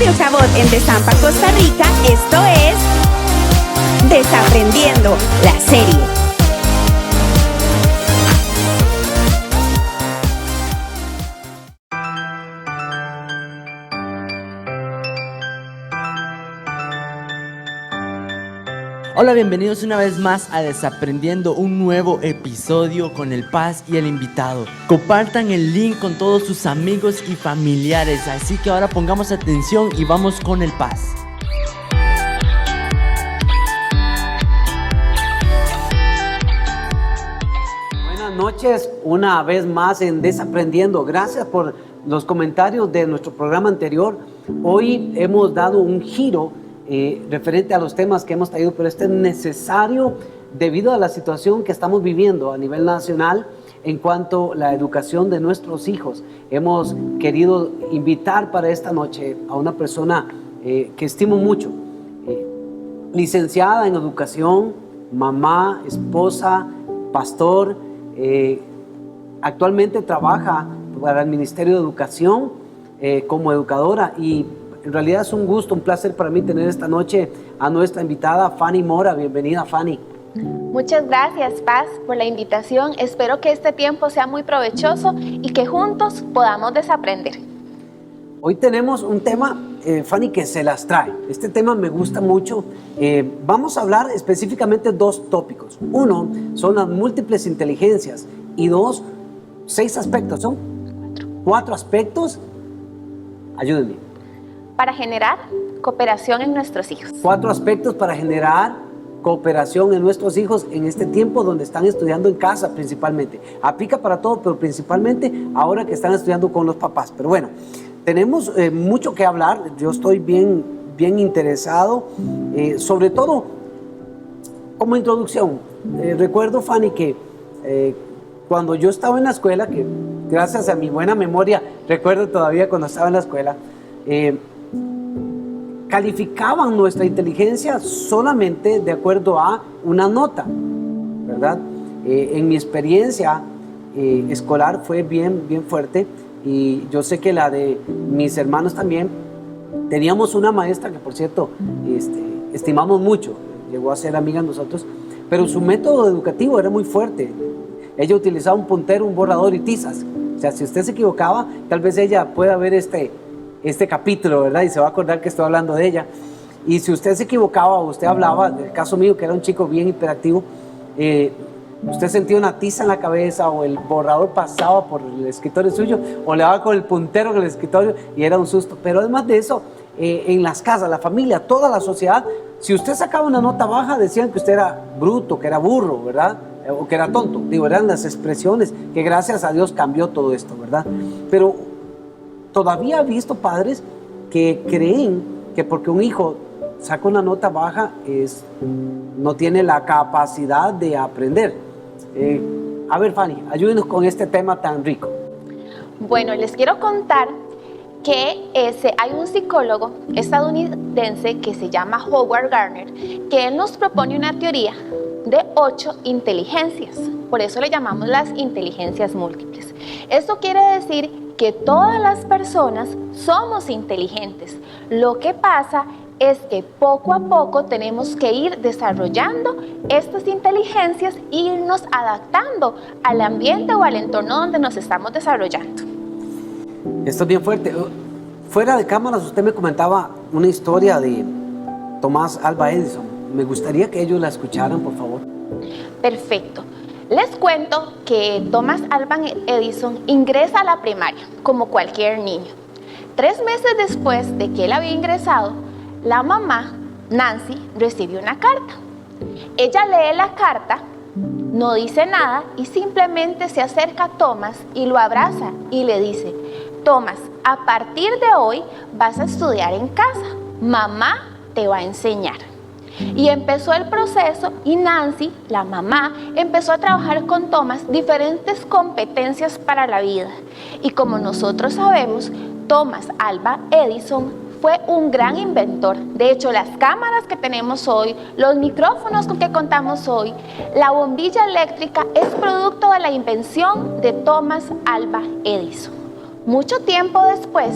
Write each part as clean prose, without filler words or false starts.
Mario Cabot en Desampa, Costa Rica. Esto es Desaprendiendo, la serie. Hola, bienvenidos una vez más a Desaprendiendo, un nuevo episodio con el Paz y el invitado. Compartan el link con todos sus amigos y familiares, así que ahora pongamos atención y vamos con el Paz. Buenas noches, una vez más en Desaprendiendo. Gracias por los comentarios de nuestro programa anterior. Hoy hemos dado un giro referente a los temas que hemos traído, pero este es necesario debido a la situación que estamos viviendo a nivel nacional en cuanto a la educación de nuestros hijos. Hemos querido invitar para esta noche a una persona que estimo mucho, licenciada en educación, mamá, esposa, pastor, actualmente trabaja para el Ministerio de Educación como educadora, y en realidad es un gusto, un placer para mí tener esta noche a nuestra invitada Fanny Mora. Bienvenida, Fanny. Muchas gracias, Paz, por la invitación. Espero que este tiempo sea muy provechoso y que juntos podamos desaprender. Hoy tenemos un tema, Fanny, que se las trae. Este tema me gusta mucho. Vamos a hablar específicamente de dos tópicos. Uno son las múltiples inteligencias y dos, 6 aspectos. ¿Son? 4 aspectos. Ayúdenme. Para generar cooperación en nuestros hijos. 4 aspectos para generar cooperación en nuestros hijos en este tiempo donde están estudiando en casa principalmente. Aplica para todo, pero principalmente ahora que están estudiando con los papás. Pero bueno, tenemos mucho que hablar. Yo estoy bien interesado, sobre todo como introducción. Recuerdo, Fanny, que cuando yo estaba en la escuela, que gracias a mi buena memoria, recuerdo todavía cuando estaba en la escuela, calificaban nuestra inteligencia solamente de acuerdo a una nota, ¿verdad? En mi experiencia escolar fue bien fuerte, y yo sé que la de mis hermanos también. Teníamos una maestra que, por cierto, estimamos mucho, llegó a ser amiga de nosotros, pero su método educativo era muy fuerte. Ella utilizaba un puntero, un borrador y tizas. O sea, si usted se equivocaba, tal vez ella pueda ver este capítulo, ¿verdad? Y se va a acordar que estoy hablando de ella. Y si usted se equivocaba o usted hablaba, del caso mío, que era un chico bien hiperactivo, usted sentía una tiza en la cabeza, o el borrador pasaba por el escritorio suyo, o le daba con el puntero en el escritorio y era un susto. Pero además de eso, en las casas, la familia, toda la sociedad, si usted sacaba una nota baja, decían que usted era bruto, que era burro, ¿verdad? O que era tonto. Digo, eran las expresiones que gracias a Dios cambió todo esto, ¿verdad? Pero todavía he visto padres que creen que porque un hijo saca una nota baja no tiene la capacidad de aprender. A ver, Fanny, ayúdenos con este tema tan rico. Bueno, les quiero contar que hay un psicólogo estadounidense que se llama Howard Gardner, que él nos propone una teoría de 8 inteligencias. Por eso le llamamos las inteligencias múltiples. Esto quiere decir que todas las personas somos inteligentes. Lo que pasa es que poco a poco tenemos que ir desarrollando estas inteligencias e irnos adaptando al ambiente o al entorno donde nos estamos desarrollando. Esto es bien fuerte. Fuera de cámaras, usted me comentaba una historia de Thomas Alva Edison. Me gustaría que ellos la escucharan, por favor. Perfecto. Les cuento que Thomas Alva Edison ingresa a la primaria, como cualquier niño. 3 meses después de que él había ingresado, la mamá, Nancy, recibió una carta. Ella lee la carta, no dice nada y simplemente se acerca a Thomas y lo abraza y le dice: Thomas, a partir de hoy vas a estudiar en casa. Mamá te va a enseñar. Y empezó el proceso y Nancy, la mamá, empezó a trabajar con Thomas diferentes competencias para la vida. Y como nosotros sabemos, Thomas Alva Edison fue un gran inventor. De hecho, las cámaras que tenemos hoy, los micrófonos con que contamos hoy, la bombilla eléctrica es producto de la invención de Thomas Alva Edison. Mucho tiempo después,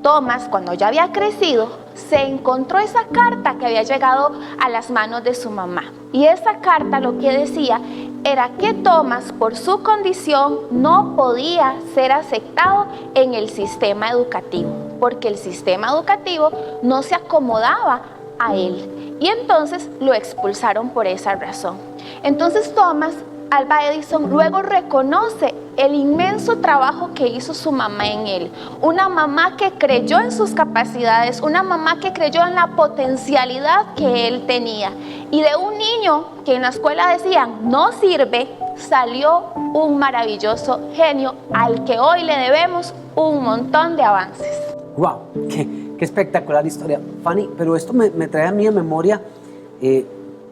Thomas, cuando ya había crecido, se encontró esa carta que había llegado a las manos de su mamá. Y esa carta lo que decía era que Thomas, por su condición, no podía ser aceptado en el sistema educativo, porque el sistema educativo no se acomodaba a él. Y entonces lo expulsaron por esa razón. Entonces Thomas Alva Edison luego reconoce el inmenso trabajo que hizo su mamá en él. Una mamá que creyó en sus capacidades, una mamá que creyó en la potencialidad que él tenía. Y de un niño que en la escuela decían no sirve, salió un maravilloso genio al que hoy le debemos un montón de avances. ¡Wow! ¡Qué espectacular historia! Fanny, pero esto me trae a mí a memoria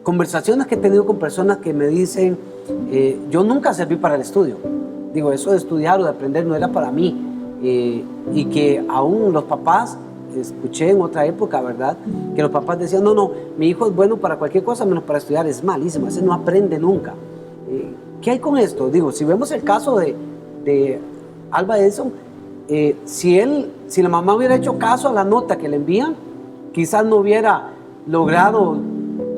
conversaciones que he tenido con personas que me dicen, yo nunca serví para el estudio. Digo, eso de estudiar o de aprender no era para mí. Y que aún los papás, escuché en otra época, ¿verdad? Que los papás decían, no, mi hijo es bueno para cualquier cosa menos para estudiar, es malísimo, ese no aprende nunca. ¿Qué hay con esto? Digo, si vemos el caso de Alva Edison, si la mamá hubiera hecho caso a la nota que le envían, quizás no hubiera logrado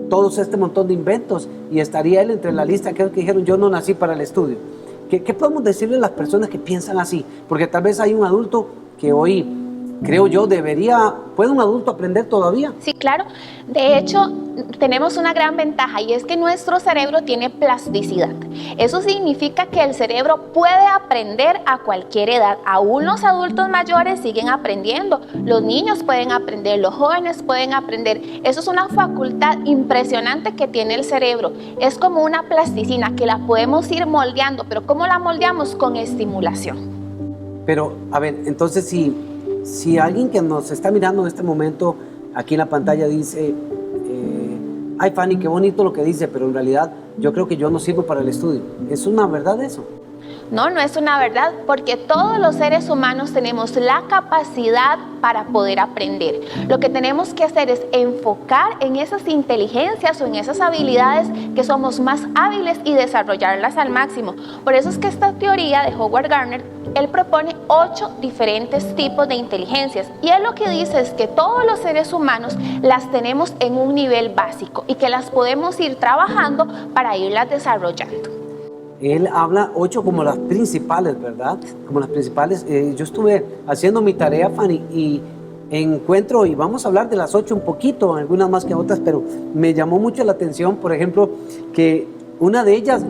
todos este montón de inventos y estaría él entre la lista de aquellos que dijeron yo no nací para el estudio. ¿Qué podemos decirle a las personas que piensan así? Porque tal vez hay un adulto que hoy, creo yo, ¿puede un adulto aprender todavía? Sí, claro. De hecho, tenemos una gran ventaja y es que nuestro cerebro tiene plasticidad. Eso significa que el cerebro puede aprender a cualquier edad. Aún los adultos mayores siguen aprendiendo. Los niños pueden aprender, los jóvenes pueden aprender. Eso es una facultad impresionante que tiene el cerebro. Es como una plasticina que la podemos ir moldeando, pero ¿cómo la moldeamos? Con estimulación. Pero, a ver, entonces si alguien que nos está mirando en este momento aquí en la pantalla dice, ay Fanny, qué bonito lo que dice, pero en realidad yo creo que yo no sirvo para el estudio. ¿Es una verdad eso? No, no es una verdad, porque todos los seres humanos tenemos la capacidad para poder aprender. Lo que tenemos que hacer es enfocar en esas inteligencias o en esas habilidades que somos más hábiles y desarrollarlas al máximo. Por eso es que esta teoría de Howard Gardner, él propone 8 diferentes tipos de inteligencias. Y él lo que dice es que todos los seres humanos las tenemos en un nivel básico y que las podemos ir trabajando para irlas desarrollando. Él habla 8 como las principales, ¿verdad? Como las principales. Yo estuve haciendo mi tarea, Fanny, y encuentro, y vamos a hablar de las 8 un poquito, algunas más que otras, pero me llamó mucho la atención, por ejemplo, que una de ellas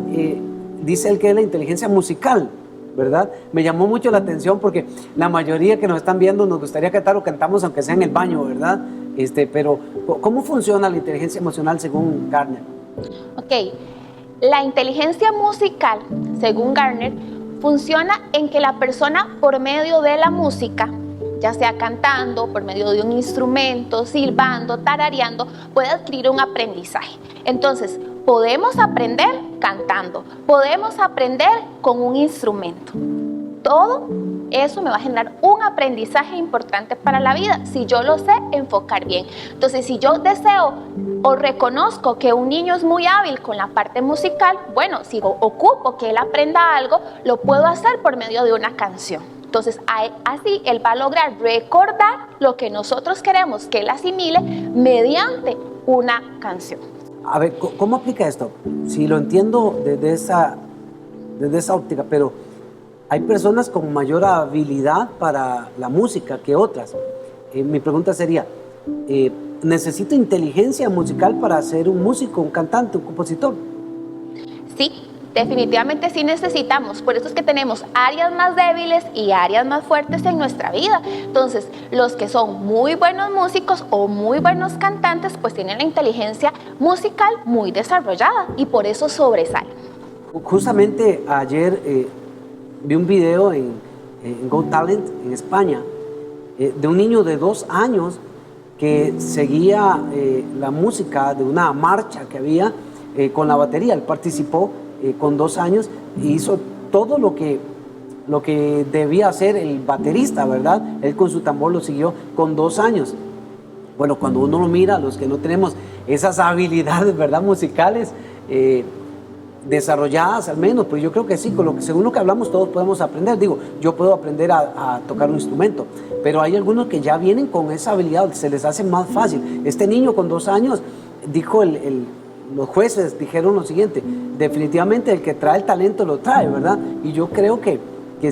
dice él que es la inteligencia musical, ¿verdad? Me llamó mucho la atención porque la mayoría que nos están viendo nos gustaría cantar o cantamos aunque sea en el baño, ¿verdad? Pero, ¿cómo funciona la inteligencia emocional según Gardner? Ok. La inteligencia musical, según Gardner, funciona en que la persona por medio de la música, ya sea cantando, por medio de un instrumento, silbando, tarareando, puede adquirir un aprendizaje. Entonces, podemos aprender cantando, podemos aprender con un instrumento. Todo eso me va a generar un aprendizaje importante para la vida, si yo lo sé enfocar bien. Entonces, si yo deseo o reconozco que un niño es muy hábil con la parte musical, bueno, si ocupo que él aprenda algo, lo puedo hacer por medio de una canción. Entonces, así él va a lograr recordar lo que nosotros queremos que él asimile mediante una canción. A ver, ¿cómo aplica esto? Si lo entiendo desde esa óptica, pero hay personas con mayor habilidad para la música que otras. Mi pregunta sería, ¿necesito inteligencia musical para ser un músico, un cantante, un compositor? Sí, definitivamente sí necesitamos. Por eso es que tenemos áreas más débiles y áreas más fuertes en nuestra vida. Entonces, los que son muy buenos músicos o muy buenos cantantes, pues tienen la inteligencia musical muy desarrollada y por eso sobresalen. Justamente ayer vi un video en Got Talent en España de un niño de 2 años que seguía la música de una marcha que había con la batería. Él participó con 2 años e hizo todo lo que debía hacer el baterista, ¿verdad? Él con su tambor lo siguió con 2 años. Bueno, cuando uno lo mira, los que no tenemos esas habilidades, ¿verdad? Musicales, desarrolladas al menos, pues yo creo que sí, según lo que hablamos todos podemos aprender. Digo, yo puedo aprender a tocar un instrumento, pero hay algunos que ya vienen con esa habilidad, se les hace más fácil. Este niño con 2 años, dijo los jueces dijeron lo siguiente: definitivamente el que trae el talento lo trae, ¿verdad? Y yo creo que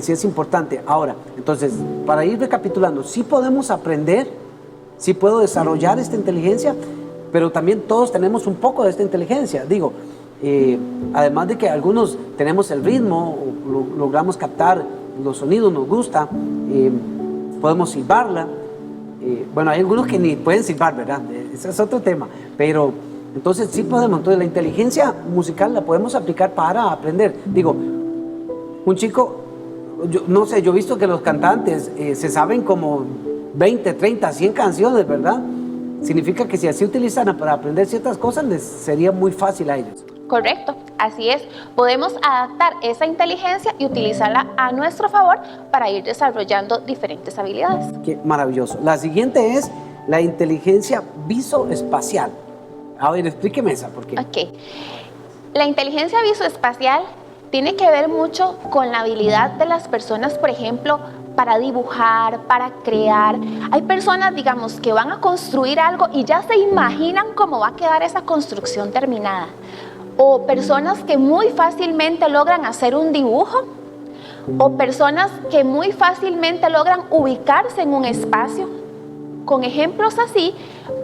sí es importante. Ahora, entonces, para ir recapitulando, sí podemos aprender, sí puedo desarrollar esta inteligencia, pero también todos tenemos un poco de esta inteligencia. Digo, además de que algunos tenemos el ritmo, o logramos captar los sonidos, nos gusta, podemos silbarla. Bueno, hay algunos que ni pueden silbar, ¿verdad? Ese es otro tema, pero entonces sí podemos. Entonces la inteligencia musical la podemos aplicar para aprender. Digo, un chico, no sé, yo he visto que los cantantes se saben como 20, 30, 100 canciones, ¿verdad? Significa que si así utilizaran para aprender ciertas cosas, les sería muy fácil a ellos. Correcto, así es. Podemos adaptar esa inteligencia y utilizarla a nuestro favor para ir desarrollando diferentes habilidades. Qué maravilloso. La siguiente es la inteligencia visoespacial. A ver, explíqueme esa, ¿por qué? Ok. La inteligencia visoespacial tiene que ver mucho con la habilidad de las personas, por ejemplo, para dibujar, para crear. Hay personas, digamos, que van a construir algo y ya se imaginan cómo va a quedar esa construcción terminada. O personas que muy fácilmente logran hacer un dibujo, o personas que muy fácilmente logran ubicarse en un espacio. Con ejemplos así,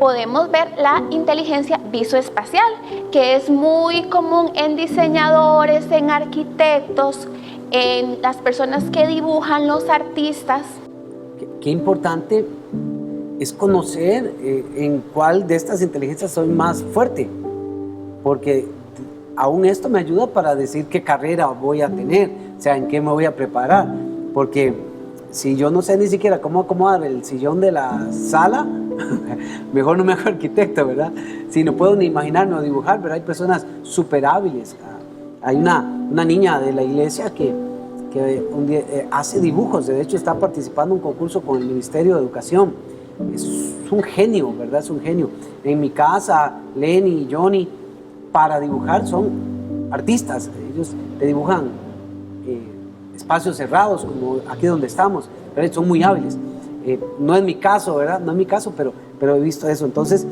podemos ver la inteligencia visoespacial, que es muy común en diseñadores, en arquitectos, en las personas que dibujan, los artistas. Qué importante es conocer en cuál de estas inteligencias soy más fuerte, porque aún esto me ayuda para decir qué carrera voy a tener, o sea, en qué me voy a preparar, porque si yo no sé ni siquiera cómo acomodar el sillón de la sala, mejor no me hago arquitecto, ¿verdad? Si no puedo ni imaginarme o dibujar, pero hay personas súper hábiles. Hay una niña de la iglesia que un día, hace dibujos, de hecho está participando en un concurso con el Ministerio de Educación. Es un genio, ¿verdad? Es un genio. En mi casa, Lenny y Johnny, para dibujar son artistas. Ellos te dibujan espacios cerrados, como aquí donde estamos, pero son muy hábiles. No es mi caso, ¿verdad? No es mi caso, pero he visto eso. Entonces,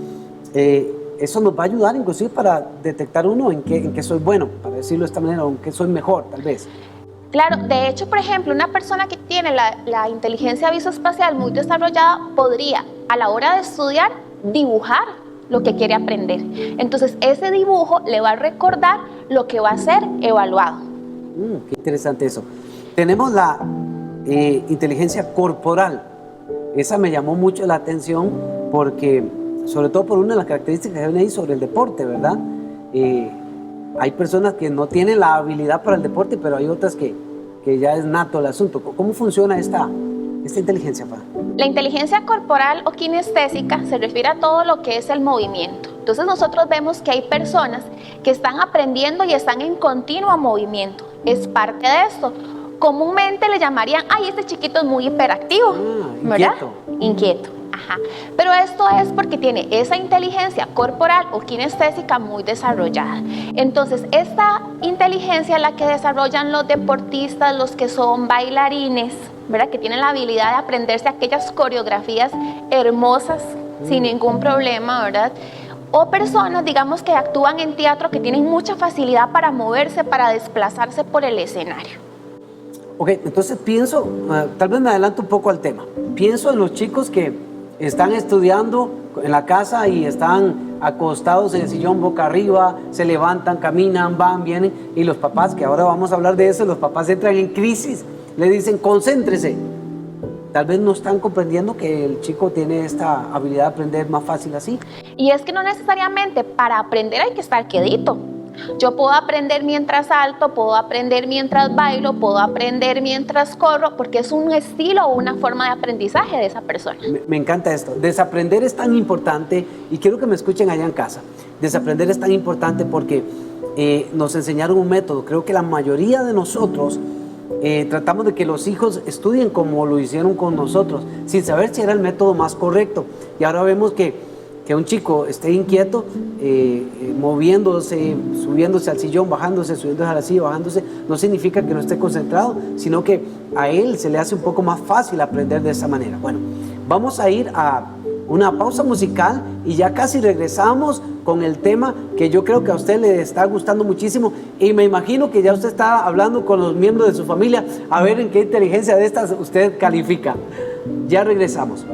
eso nos va a ayudar inclusive para detectar uno en qué soy bueno, para decirlo de esta manera, o en qué soy mejor, tal vez. Claro, de hecho, por ejemplo, una persona que tiene la inteligencia visoespacial muy desarrollada podría, a la hora de estudiar, dibujar lo que quiere aprender. Entonces, ese dibujo le va a recordar lo que va a ser evaluado. Qué interesante eso. Tenemos la inteligencia corporal. Esa me llamó mucho la atención porque, sobre todo por una de las características que ven ahí sobre el deporte, ¿verdad? Hay personas que no tienen la habilidad para el deporte, pero hay otras que ya es nato el asunto. ¿Cómo funciona esta inteligencia, pa? La inteligencia corporal o kinestésica se refiere a todo lo que es el movimiento. Entonces nosotros vemos que hay personas que están aprendiendo y están en continuo movimiento. Es parte de esto. Comúnmente le llamarían, ay, este chiquito es muy hiperactivo, ¿verdad? Inquieto. Ajá. Pero esto es porque tiene esa inteligencia corporal o kinestésica muy desarrollada. Entonces, esta inteligencia es la que desarrollan los deportistas, los que son bailarines, ¿verdad? Que tienen la habilidad de aprenderse aquellas coreografías hermosas sin ningún problema, ¿verdad? O personas, digamos, que actúan en teatro, que tienen mucha facilidad para moverse, para desplazarse por el escenario. Ok, entonces pienso, tal vez me adelanto un poco al tema. Pienso en los chicos que están estudiando en la casa y están acostados en el sillón boca arriba, se levantan, caminan, van, vienen, y los papás, que ahora vamos a hablar de eso, los papás entran en crisis, le dicen, concéntrese. Tal vez no están comprendiendo que el chico tiene esta habilidad de aprender más fácil así. Y es que no necesariamente para aprender hay que estar quedito. Yo puedo aprender mientras salto, puedo aprender mientras bailo, puedo aprender mientras corro, porque es un estilo o una forma de aprendizaje de esa persona. Me encanta esto. Desaprender es tan importante, y quiero que me escuchen allá en casa. Desaprender es tan importante porque nos enseñaron un método. Creo que la mayoría de nosotros tratamos de que los hijos estudien como lo hicieron con nosotros, sin saber si era el método más correcto. Y ahora vemos que que un chico esté inquieto, moviéndose, subiéndose al sillón, bajándose, subiéndose a la silla, bajándose, no significa que no esté concentrado, sino que a él se le hace un poco más fácil aprender de esa manera. Bueno, vamos a ir a una pausa musical y ya casi regresamos con el tema que yo creo que a usted le está gustando muchísimo, y me imagino que ya usted está hablando con los miembros de su familia a ver en qué inteligencia de estas usted califica. Ya regresamos.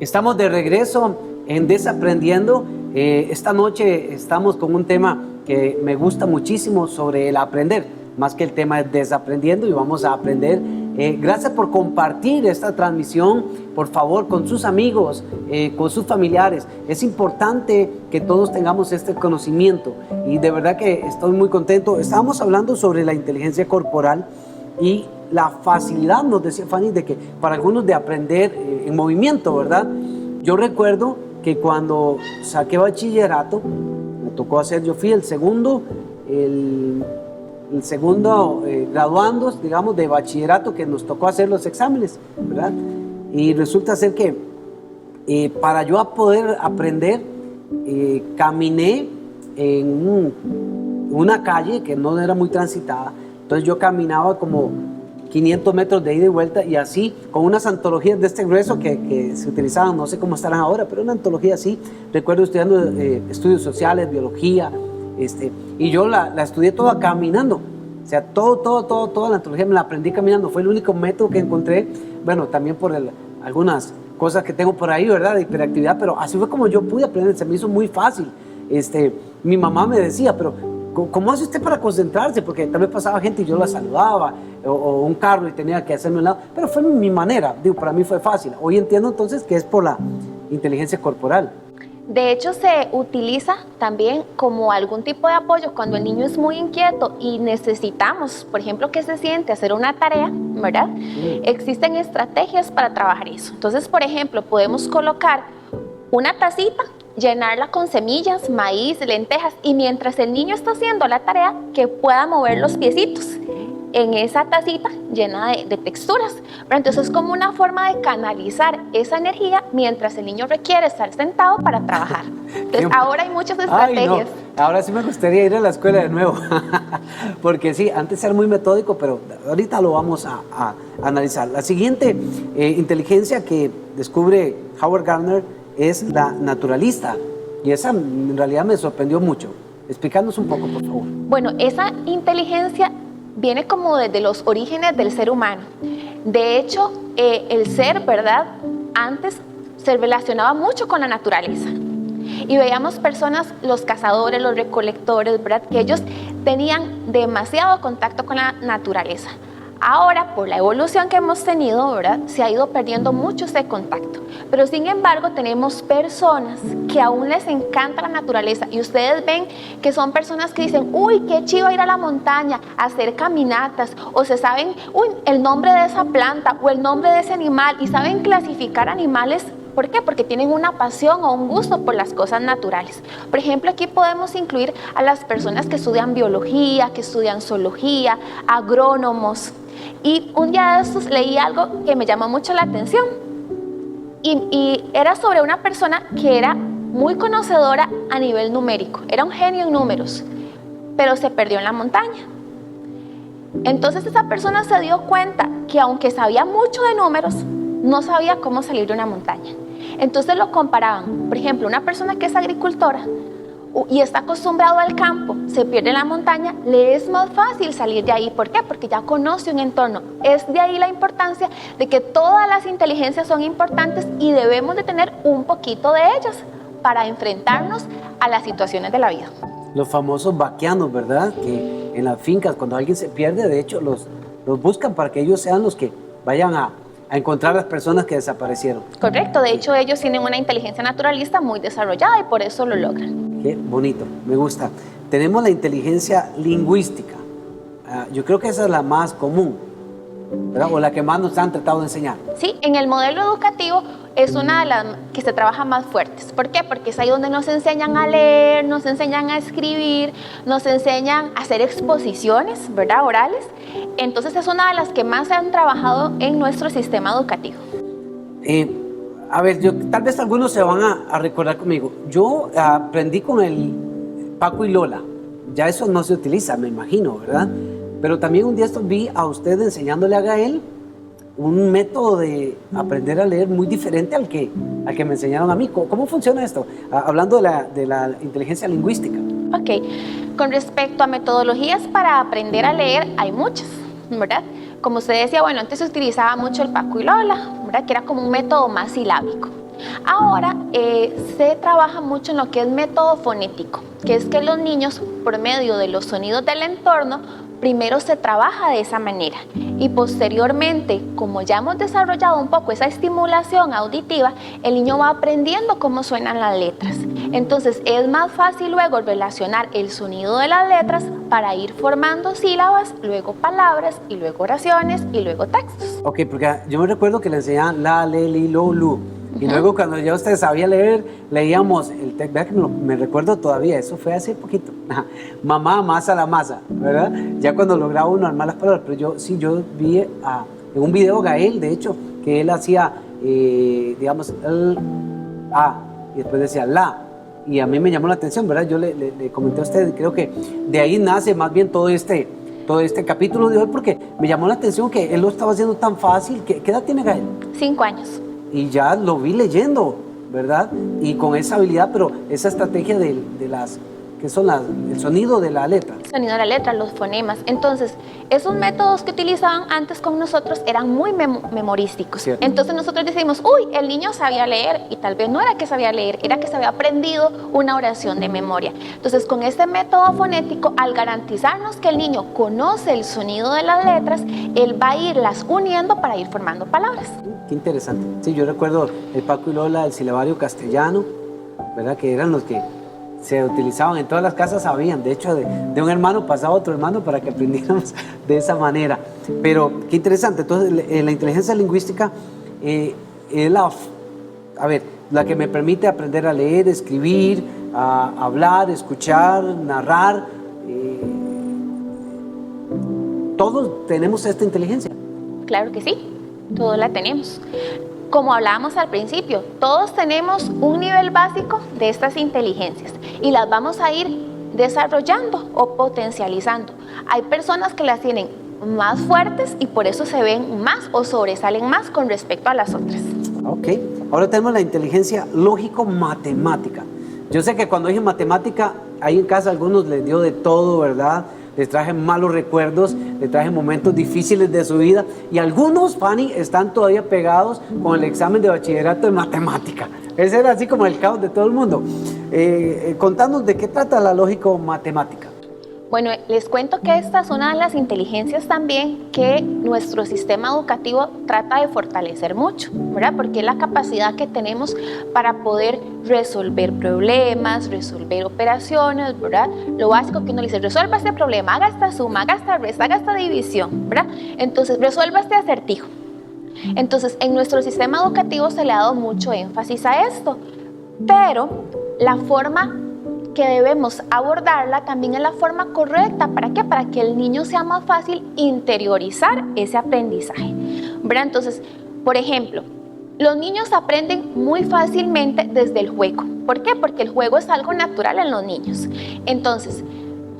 Estamos de regreso en Desaprendiendo. Esta noche estamos con un tema que me gusta muchísimo sobre el aprender, más que el tema es desaprendiendo, y vamos a aprender. Gracias por compartir esta transmisión, por favor, con sus amigos, con sus familiares. Es importante que todos tengamos este conocimiento y de verdad que estoy muy contento. Estábamos hablando sobre la inteligencia corporal y la facilidad, nos decía Fanny, de que para algunos de aprender en movimiento, ¿verdad? Yo recuerdo que cuando saqué bachillerato, me tocó hacer, yo fui el segundo graduandos, digamos, de bachillerato que nos tocó hacer los exámenes, ¿verdad? Y resulta ser que para yo poder aprender, caminé en una calle que no era muy transitada, entonces yo caminaba como 500 metros de ida y vuelta, y así, con unas antologías de este grueso que se utilizaban, no sé cómo estarán ahora, pero una antología así. Recuerdo estudiando estudios sociales, biología, y yo la estudié toda caminando. O sea, toda la antología me la aprendí caminando. Fue el único método que encontré, bueno, también por algunas cosas que tengo por ahí, ¿verdad?, de hiperactividad, pero así fue como yo pude aprender, se me hizo muy fácil. Mi mamá me decía, pero ¿cómo hace usted para concentrarse? Porque también pasaba gente y yo la saludaba, o un carro y tenía que hacerme un lado, pero fue mi manera, digo, para mí fue fácil. Hoy entiendo entonces que es por la inteligencia corporal. De hecho, se utiliza también como algún tipo de apoyo cuando el niño es muy inquieto y necesitamos, por ejemplo, que se siente a hacer una tarea, ¿verdad? Existen estrategias para trabajar eso. Entonces, por ejemplo, podemos colocar una tacita, llenarla con semillas, maíz, lentejas, y mientras el niño está haciendo la tarea, que pueda mover los piecitos en esa tacita llena de texturas. Pero entonces es como una forma de canalizar esa energía mientras el niño requiere estar sentado para trabajar. Entonces ahora hay muchas estrategias. Ay, no. Ahora sí me gustaría ir a la escuela de nuevo, porque sí, antes era muy metódico, pero ahorita lo vamos a analizar. La siguiente inteligencia que descubre Howard Gardner es la naturalista, y esa en realidad me sorprendió mucho. Explícanos un poco, por favor. Bueno, esa inteligencia viene como desde los orígenes del ser humano. De hecho, el ser, ¿verdad?, antes se relacionaba mucho con la naturaleza. Y veíamos personas, los cazadores, los recolectores, ¿verdad?, que ellos tenían demasiado contacto con la naturaleza. Ahora, por la evolución que hemos tenido, ¿verdad?, se ha ido perdiendo mucho ese contacto. Pero sin embargo, tenemos personas que aún les encanta la naturaleza. Y ustedes ven que son personas que dicen, uy, qué chido ir a la montaña, a hacer caminatas. O se saben, uy, el nombre de esa planta o el nombre de ese animal. Y saben clasificar animales. ¿Por qué? Porque tienen una pasión o un gusto por las cosas naturales. Por ejemplo, aquí podemos incluir a las personas que estudian biología, que estudian zoología, agrónomos. Y un día de estos leí algo que me llamó mucho la atención. Y era sobre una persona que era muy conocedora a nivel numérico. Era un genio en números, pero se perdió en la montaña. Entonces esa persona se dio cuenta que aunque sabía mucho de números, no sabía cómo salir de una montaña. Entonces lo comparaban. Por ejemplo, una persona que es agricultora y está acostumbrado al campo, se pierde en la montaña, le es más fácil salir de ahí. ¿Por qué? Porque ya conoce un entorno. Es de ahí la importancia de que todas las inteligencias son importantes y debemos de tener un poquito de ellas para enfrentarnos a las situaciones de la vida. Los famosos vaqueanos, ¿verdad? Que en las fincas, cuando alguien se pierde, de hecho, los buscan para que ellos sean los que vayan a encontrar a las personas que desaparecieron. Correcto, de hecho ellos tienen una inteligencia naturalista muy desarrollada y por eso lo logran. Qué bonito, me gusta. Tenemos la inteligencia lingüística. Yo creo que esa es la más común, ¿verdad? O la que más nos han tratado de enseñar. Sí, en el modelo educativo es una de las que se trabaja más fuertes. ¿Por qué? Porque es ahí donde nos enseñan a leer, nos enseñan a escribir, nos enseñan a hacer exposiciones, ¿verdad?, orales. Entonces es una de las que más se han trabajado en nuestro sistema educativo. A ver, tal vez algunos se van a recordar conmigo. Yo aprendí con el Paco y Lola. Ya eso no se utiliza, me imagino, ¿verdad? Pero también un día vi a usted enseñándole a Gael un método de aprender a leer muy diferente al que me enseñaron a mí. ¿Cómo funciona esto? Hablando de la inteligencia lingüística. Ok, con respecto a metodologías para aprender a leer, hay muchas, ¿verdad? Como usted decía, bueno, antes se utilizaba mucho el Paco y Lola, ¿verdad?, que era como un método más silábico. Ahora se trabaja mucho en lo que es método fonético, que es que los niños, por medio de los sonidos del entorno, primero se trabaja de esa manera y posteriormente, como ya hemos desarrollado un poco esa estimulación auditiva, el niño va aprendiendo cómo suenan las letras. Entonces es más fácil luego relacionar el sonido de las letras para ir formando sílabas, luego palabras y luego oraciones y luego textos. Ok, porque yo me recuerdo que le enseñaban la, le, li, lo, lu. Y luego cuando ya usted sabía leer, leíamos el texto. Vea que me recuerdo todavía, eso fue hace poquito. Mamá amasa la masa, ¿verdad? Ya cuando lograba uno armar las palabras. Pero yo vi en un video Gael, de hecho, que él hacía, digamos, el A, y después decía la. Y a mí me llamó la atención, ¿verdad? Yo le comenté a usted, creo que de ahí nace más bien todo este capítulo de hoy, porque me llamó la atención que él lo estaba haciendo tan fácil. ¿Qué edad tiene Gael? 5 años. Y ya lo vi leyendo, ¿verdad? Y con esa habilidad, pero esa estrategia de las, que son el sonido de la letra. El sonido de la letra, los fonemas. Entonces, esos métodos que utilizaban antes con nosotros eran muy memorísticos. Cierto. Entonces nosotros decimos, uy, el niño sabía leer, y tal vez no era que sabía leer, era que se había aprendido una oración de memoria. Entonces, con este método fonético, al garantizarnos que el niño conoce el sonido de las letras, él va a irlas uniendo para ir formando palabras. Qué interesante. Sí, yo recuerdo el Paco y Lola, el silabario castellano, ¿verdad? Que eran los que se utilizaban en todas las casas, sabían. De hecho, de un hermano pasaba a otro hermano para que aprendiéramos de esa manera. Pero qué interesante. Entonces, la inteligencia lingüística es la que me permite aprender a leer, escribir, a hablar, escuchar, narrar. Todos tenemos esta inteligencia. Claro que sí, todos la tenemos. Como hablábamos al principio, todos tenemos un nivel básico de estas inteligencias y las vamos a ir desarrollando o potencializando. Hay personas que las tienen más fuertes y por eso se ven más o sobresalen más con respecto a las otras. Ok, ahora tenemos la inteligencia lógico-matemática. Yo sé que cuando dije matemática, ahí en casa a algunos les dio de todo, ¿verdad? Les traje malos recuerdos, les traje momentos difíciles de su vida y algunos, Fanny, están todavía pegados con el examen de bachillerato de matemática. Ese era así como el caos de todo el mundo. Contanos de qué trata la lógico-matemática. Bueno, les cuento que esta es una de las inteligencias también que nuestro sistema educativo trata de fortalecer mucho, ¿verdad? Porque es la capacidad que tenemos para poder resolver problemas, resolver operaciones, ¿verdad? Lo básico que uno dice, resuelva este problema, haga esta suma, haga esta resta, haga esta división, ¿verdad? Entonces, resuelva este acertijo. Entonces, en nuestro sistema educativo se le ha dado mucho énfasis a esto, pero la forma que debemos abordarla también es la forma correcta. ¿Para qué? Para que el niño sea más fácil interiorizar ese aprendizaje, ¿verdad? Entonces, por ejemplo, los niños aprenden muy fácilmente desde el juego. ¿Por qué? Porque el juego es algo natural en los niños. Entonces,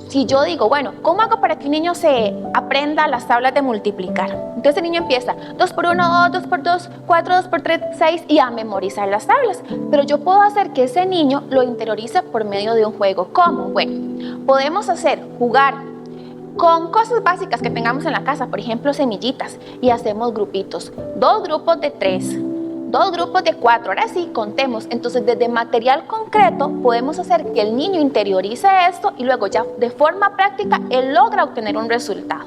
si yo digo, bueno, ¿cómo hago para que un niño se aprenda las tablas de multiplicar? Entonces el niño empieza 2 por 1, 2 por 2, 4, 2 por 3, 6 y a memorizar las tablas. Pero yo puedo hacer que ese niño lo interiorice por medio de un juego. ¿Cómo? Bueno, podemos jugar con cosas básicas que tengamos en la casa, por ejemplo, semillitas, y hacemos grupitos, 2 grupos de 3, 2 grupos de 4, ahora sí, contemos. Entonces, desde material concreto, podemos hacer que el niño interiorice esto y luego ya de forma práctica, él logra obtener un resultado,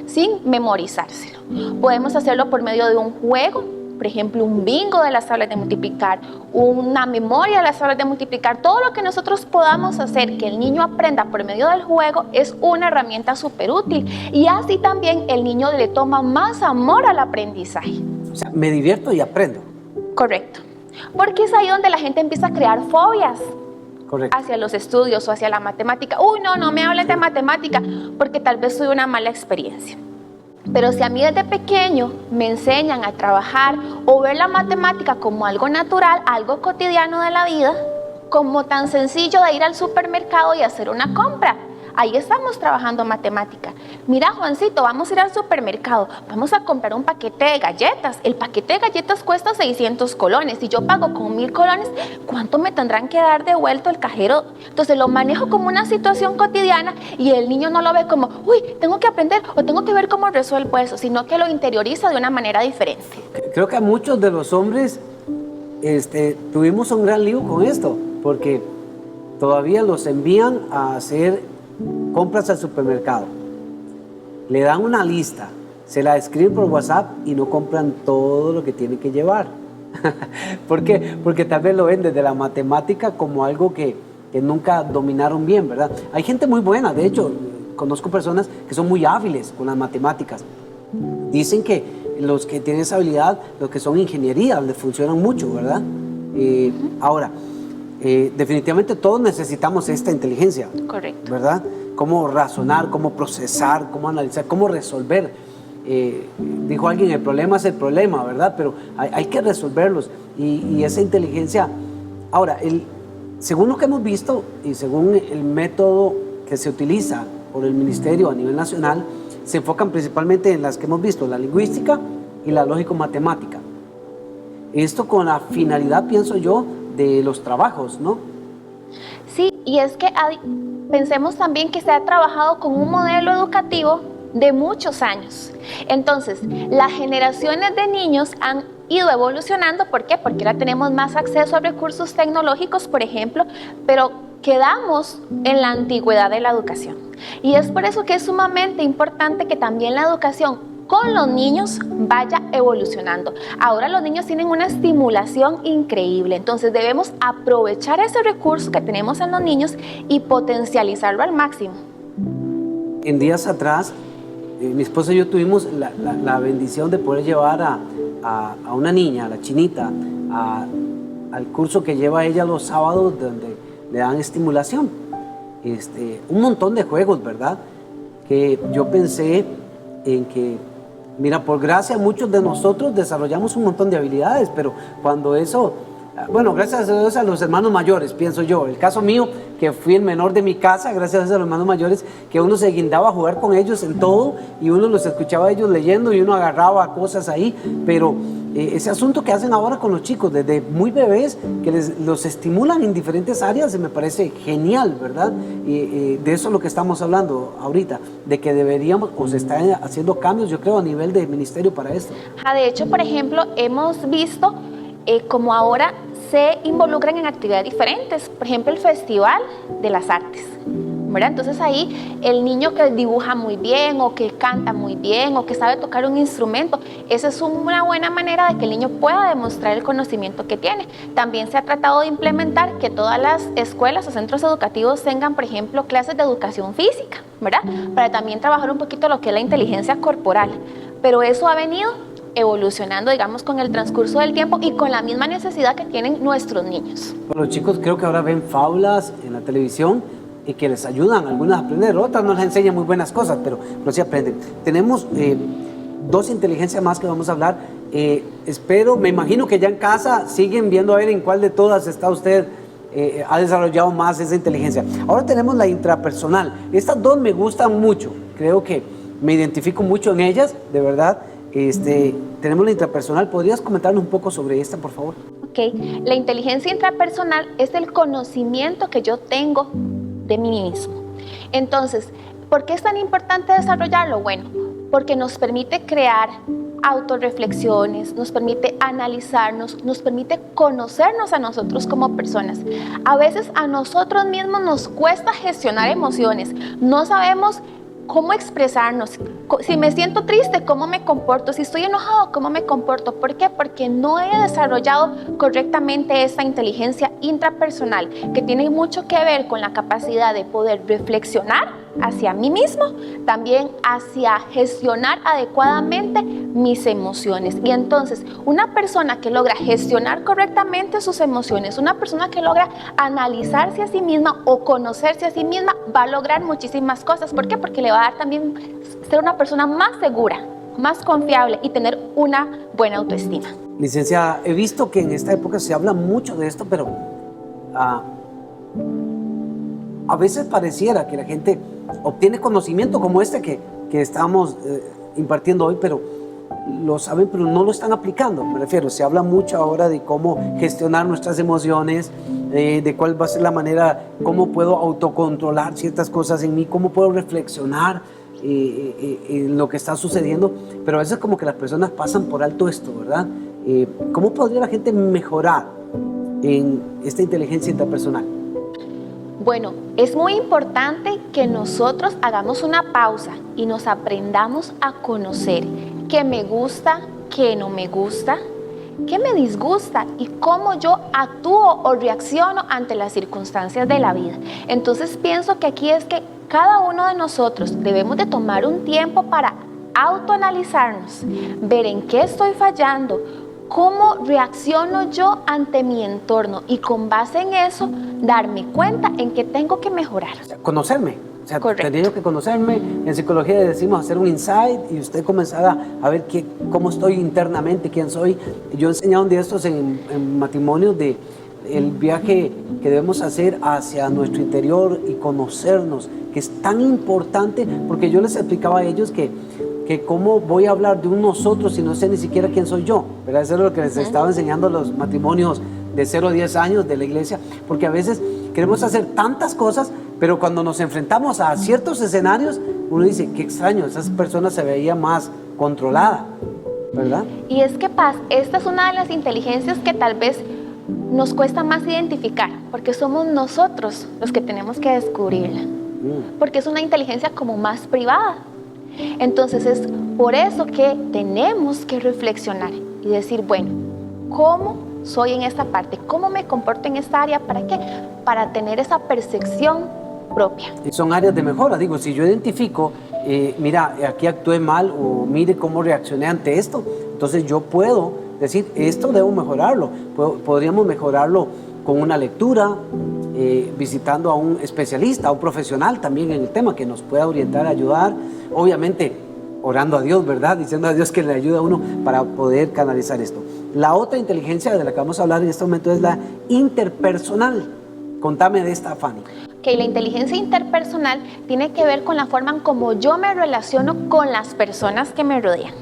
sin memorizárselo. Podemos hacerlo por medio de un juego, por ejemplo, un bingo de las tablas de multiplicar, una memoria de las tablas de multiplicar. Todo lo que nosotros podamos hacer que el niño aprenda por medio del juego es una herramienta súper útil. Y así también el niño le toma más amor al aprendizaje. O sea, me divierto y aprendo. Correcto, porque es ahí donde la gente empieza a crear fobias. Correcto. Hacia los estudios o hacia la matemática. Uy, no me hablen de matemática porque tal vez tuve una mala experiencia. Pero si a mí desde pequeño me enseñan a trabajar o ver la matemática como algo natural, algo cotidiano de la vida, como tan sencillo de ir al supermercado y hacer una compra. Ahí estamos trabajando matemática. Mira, Juancito, vamos a ir al supermercado, vamos a comprar un paquete de galletas. El paquete de galletas cuesta 600 colones. Si yo pago con 1000 colones, ¿cuánto me tendrán que dar devuelto el cajero? Entonces lo manejo como una situación cotidiana y el niño no lo ve como, uy, tengo que aprender o tengo que ver cómo resuelvo eso, sino que lo interioriza de una manera diferente. Creo que a muchos de los hombres tuvimos un gran lío con esto, porque todavía los envían a hacer compras al supermercado. Le dan una lista, se la escriben por WhatsApp y no compran todo lo que tienen que llevar. ¿Por qué? Porque tal vez lo ven desde la matemática como algo que nunca dominaron bien, ¿verdad? Hay gente muy buena, de hecho, conozco personas que son muy hábiles con las matemáticas. Dicen que los que tienen esa habilidad, los que son ingeniería, les funcionan mucho, ¿verdad? Ahora, definitivamente todos necesitamos esta inteligencia. Correcto. ¿Verdad? Cómo razonar, cómo procesar, cómo analizar, cómo resolver. Dijo alguien, el problema es el problema, ¿verdad? Pero hay que resolverlos. Y esa inteligencia... Ahora, según lo que hemos visto y según el método que se utiliza por el ministerio a nivel nacional, se enfocan principalmente en las que hemos visto, la lingüística y la lógico-matemática. Esto con la finalidad, pienso yo, de los trabajos, ¿no? Sí, y es que pensemos también que se ha trabajado con un modelo educativo de muchos años. Entonces, las generaciones de niños han ido evolucionando. ¿Por qué? Porque ahora tenemos más acceso a recursos tecnológicos, por ejemplo, pero quedamos en la antigüedad de la educación. Y es por eso que es sumamente importante que también la educación con los niños vaya evolucionando. Ahora los niños tienen una estimulación increíble, entonces debemos aprovechar ese recurso que tenemos en los niños y potencializarlo al máximo. En días atrás, mi esposa y yo tuvimos la bendición de poder llevar a una niña, a la Chinita, al curso que lleva ella los sábados, donde le dan estimulación. Un montón de juegos, ¿verdad? Que yo pensé en que, mira, por gracia muchos de nosotros desarrollamos un montón de habilidades, pero cuando eso, bueno, gracias a Dios a los hermanos mayores, pienso yo. El caso mío, que fui el menor de mi casa, gracias a los hermanos mayores, que uno se guindaba a jugar con ellos en todo y uno los escuchaba a ellos leyendo y uno agarraba cosas ahí, pero ese asunto que hacen ahora con los chicos, desde muy bebés, que los estimulan en diferentes áreas, me parece genial, ¿verdad? De eso es lo que estamos hablando ahorita, de que deberíamos, o se están haciendo cambios, yo creo, a nivel de ministerio para esto. De hecho, por ejemplo, hemos visto como ahora se involucran en actividades diferentes, por ejemplo, el Festival de las Artes, ¿verdad? Entonces ahí el niño que dibuja muy bien o que canta muy bien o que sabe tocar un instrumento, esa es una buena manera de que el niño pueda demostrar el conocimiento que tiene. También se ha tratado de implementar que todas las escuelas o centros educativos tengan, por ejemplo, clases de educación física, ¿verdad? Para también trabajar un poquito lo que es la inteligencia corporal, pero eso ha venido evolucionando, digamos, con el transcurso del tiempo y con la misma necesidad que tienen nuestros niños. Los chicos creo que ahora ven fábulas en la televisión y que les ayudan algunas a aprender, otras no les enseñan muy buenas cosas, pero sí aprenden. Tenemos dos inteligencias más que vamos a hablar. Espero, me imagino que ya en casa siguen viendo a ver en cuál de todas está usted, ha desarrollado más esa inteligencia. Ahora tenemos la intrapersonal. Estas dos me gustan mucho, creo que me identifico mucho en ellas, de verdad. Tenemos la intrapersonal. ¿Podrías comentarnos un poco sobre esta, por favor? Ok, la inteligencia intrapersonal es el conocimiento que yo tengo de mí mismo. Entonces, ¿por qué es tan importante desarrollarlo? Bueno, porque nos permite crear autorreflexiones, nos permite analizarnos, nos permite conocernos a nosotros como personas. A veces a nosotros mismos nos cuesta gestionar emociones, no sabemos cómo expresarnos. Si me siento triste, ¿cómo me comporto? Si estoy enojado, ¿cómo me comporto? ¿Por qué? Porque no he desarrollado correctamente esa inteligencia intrapersonal, que tiene mucho que ver con la capacidad de poder reflexionar hacia mí mismo, también hacia gestionar adecuadamente mis emociones. Y entonces, una persona que logra gestionar correctamente sus emociones, una persona que logra analizarse a sí misma o conocerse a sí misma, va a lograr muchísimas cosas. ¿Por qué? Porque le va a dar también ser una persona más segura, más confiable y tener una buena autoestima. Licenciada, he visto que en esta época se habla mucho de esto, pero a veces pareciera que la gente obtiene conocimiento como este que estamos impartiendo hoy, pero lo saben, pero no lo están aplicando. Me refiero, se habla mucho ahora de cómo gestionar nuestras emociones, de cuál va a ser la manera, cómo puedo autocontrolar ciertas cosas en mí, cómo puedo reflexionar en lo que está sucediendo, pero a veces como que las personas pasan por alto esto, ¿verdad? ¿Cómo podría la gente mejorar en esta inteligencia interpersonal? Bueno, es muy importante que nosotros hagamos una pausa y nos aprendamos a conocer qué me gusta, qué no me gusta, qué me disgusta y cómo yo actúo o reacciono ante las circunstancias de la vida. Entonces pienso que aquí es que cada uno de nosotros debemos de tomar un tiempo para autoanalizarnos, ver en qué estoy fallando, cómo reacciono yo ante mi entorno y con base en eso darme cuenta en qué tengo que mejorar. Conocerme. O sea, Correcto. tendría que conocerme. En psicología decimos hacer un insight y usted comenzara a ver cómo estoy internamente, quién soy. Yo he enseñado un día estos en matrimonios de el viaje que debemos hacer hacia nuestro interior y conocernos, que es tan importante, porque yo les explicaba a ellos que cómo voy a hablar de un nosotros si no sé ni siquiera quién soy yo, ¿verdad? Eso es lo que les estaba enseñando a los matrimonios de 0 a 10 años de la iglesia, porque a veces queremos hacer tantas cosas, pero cuando nos enfrentamos a ciertos escenarios, uno dice, qué extraño, esa persona se veía más controlada, ¿verdad? Y es que, Paz, esta es una de las inteligencias que tal vez nos cuesta más identificar, porque somos nosotros los que tenemos que descubrirla, porque es una inteligencia como más privada. Entonces es por eso que tenemos que reflexionar y decir, bueno, ¿cómo soy en esta parte? ¿Cómo me comporto en esta área? ¿Para qué? Para tener esa percepción propia. Y son áreas de mejora. Digo, si yo identifico, mira, aquí actué mal o mire cómo reaccioné ante esto, entonces yo puedo decir, esto debo mejorarlo. Podríamos mejorarlo con una lectura, visitando a un especialista, a un profesional también en el tema que nos pueda orientar, ayudar, obviamente orando a Dios, ¿verdad? Diciendo a Dios que le ayude a uno para poder canalizar esto. La otra inteligencia de la que vamos a hablar en este momento es la interpersonal. Contame de esta, Fanny. Que la inteligencia interpersonal tiene que ver con la forma en cómo yo me relaciono con las personas que me rodean,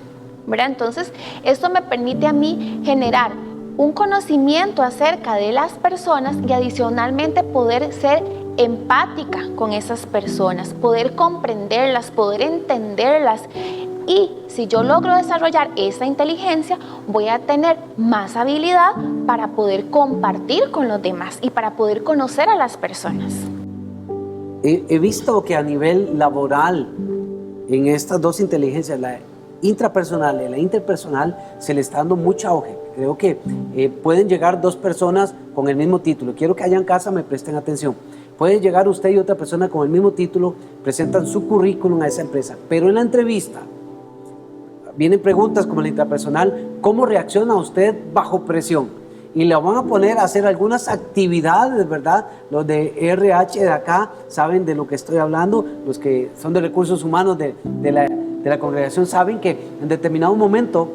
¿verdad? Entonces, esto me permite a mí generar un conocimiento acerca de las personas y adicionalmente poder ser empática con esas personas, poder comprenderlas, poder entenderlas. Y si yo logro desarrollar esa inteligencia, voy a tener más habilidad para poder compartir con los demás y para poder conocer a las personas. He visto que a nivel laboral, en estas dos inteligencias, la intrapersonal y la interpersonal, se le está dando mucho auge. Creo que pueden llegar dos personas con el mismo título. Quiero que allá en casa me presten atención. Puede llegar usted y otra persona con el mismo título, presentan su currículum a esa empresa, pero en la entrevista vienen preguntas como la intrapersonal, ¿cómo reacciona usted bajo presión? Y le van a poner a hacer algunas actividades, ¿verdad? Los de RH de acá saben de lo que estoy hablando, los que son de recursos humanos de la congregación saben que en determinado momento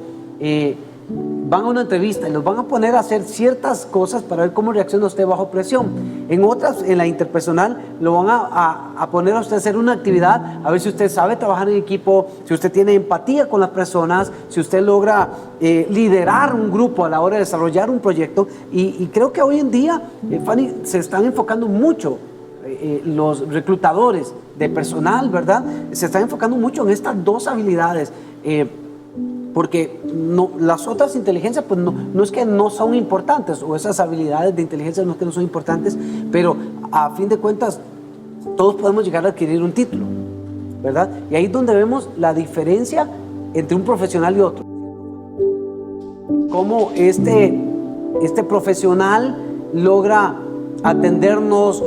van a una entrevista y los van a poner a hacer ciertas cosas para ver cómo reacciona usted bajo presión. En otras, en la interpersonal, lo van a poner a usted a hacer una actividad, a ver si usted sabe trabajar en equipo, si usted tiene empatía con las personas, si usted logra liderar un grupo a la hora de desarrollar un proyecto. Y creo que hoy en día, Fanny, se están enfocando mucho los reclutadores de personal, ¿verdad? Se están enfocando mucho en estas dos habilidades. Porque las otras inteligencias pues no es que no son importantes, o esas habilidades de inteligencia no es que no son importantes, pero a fin de cuentas todos podemos llegar a adquirir un título, ¿verdad? Y ahí es donde vemos la diferencia entre un profesional y otro. Cómo este profesional logra atendernos,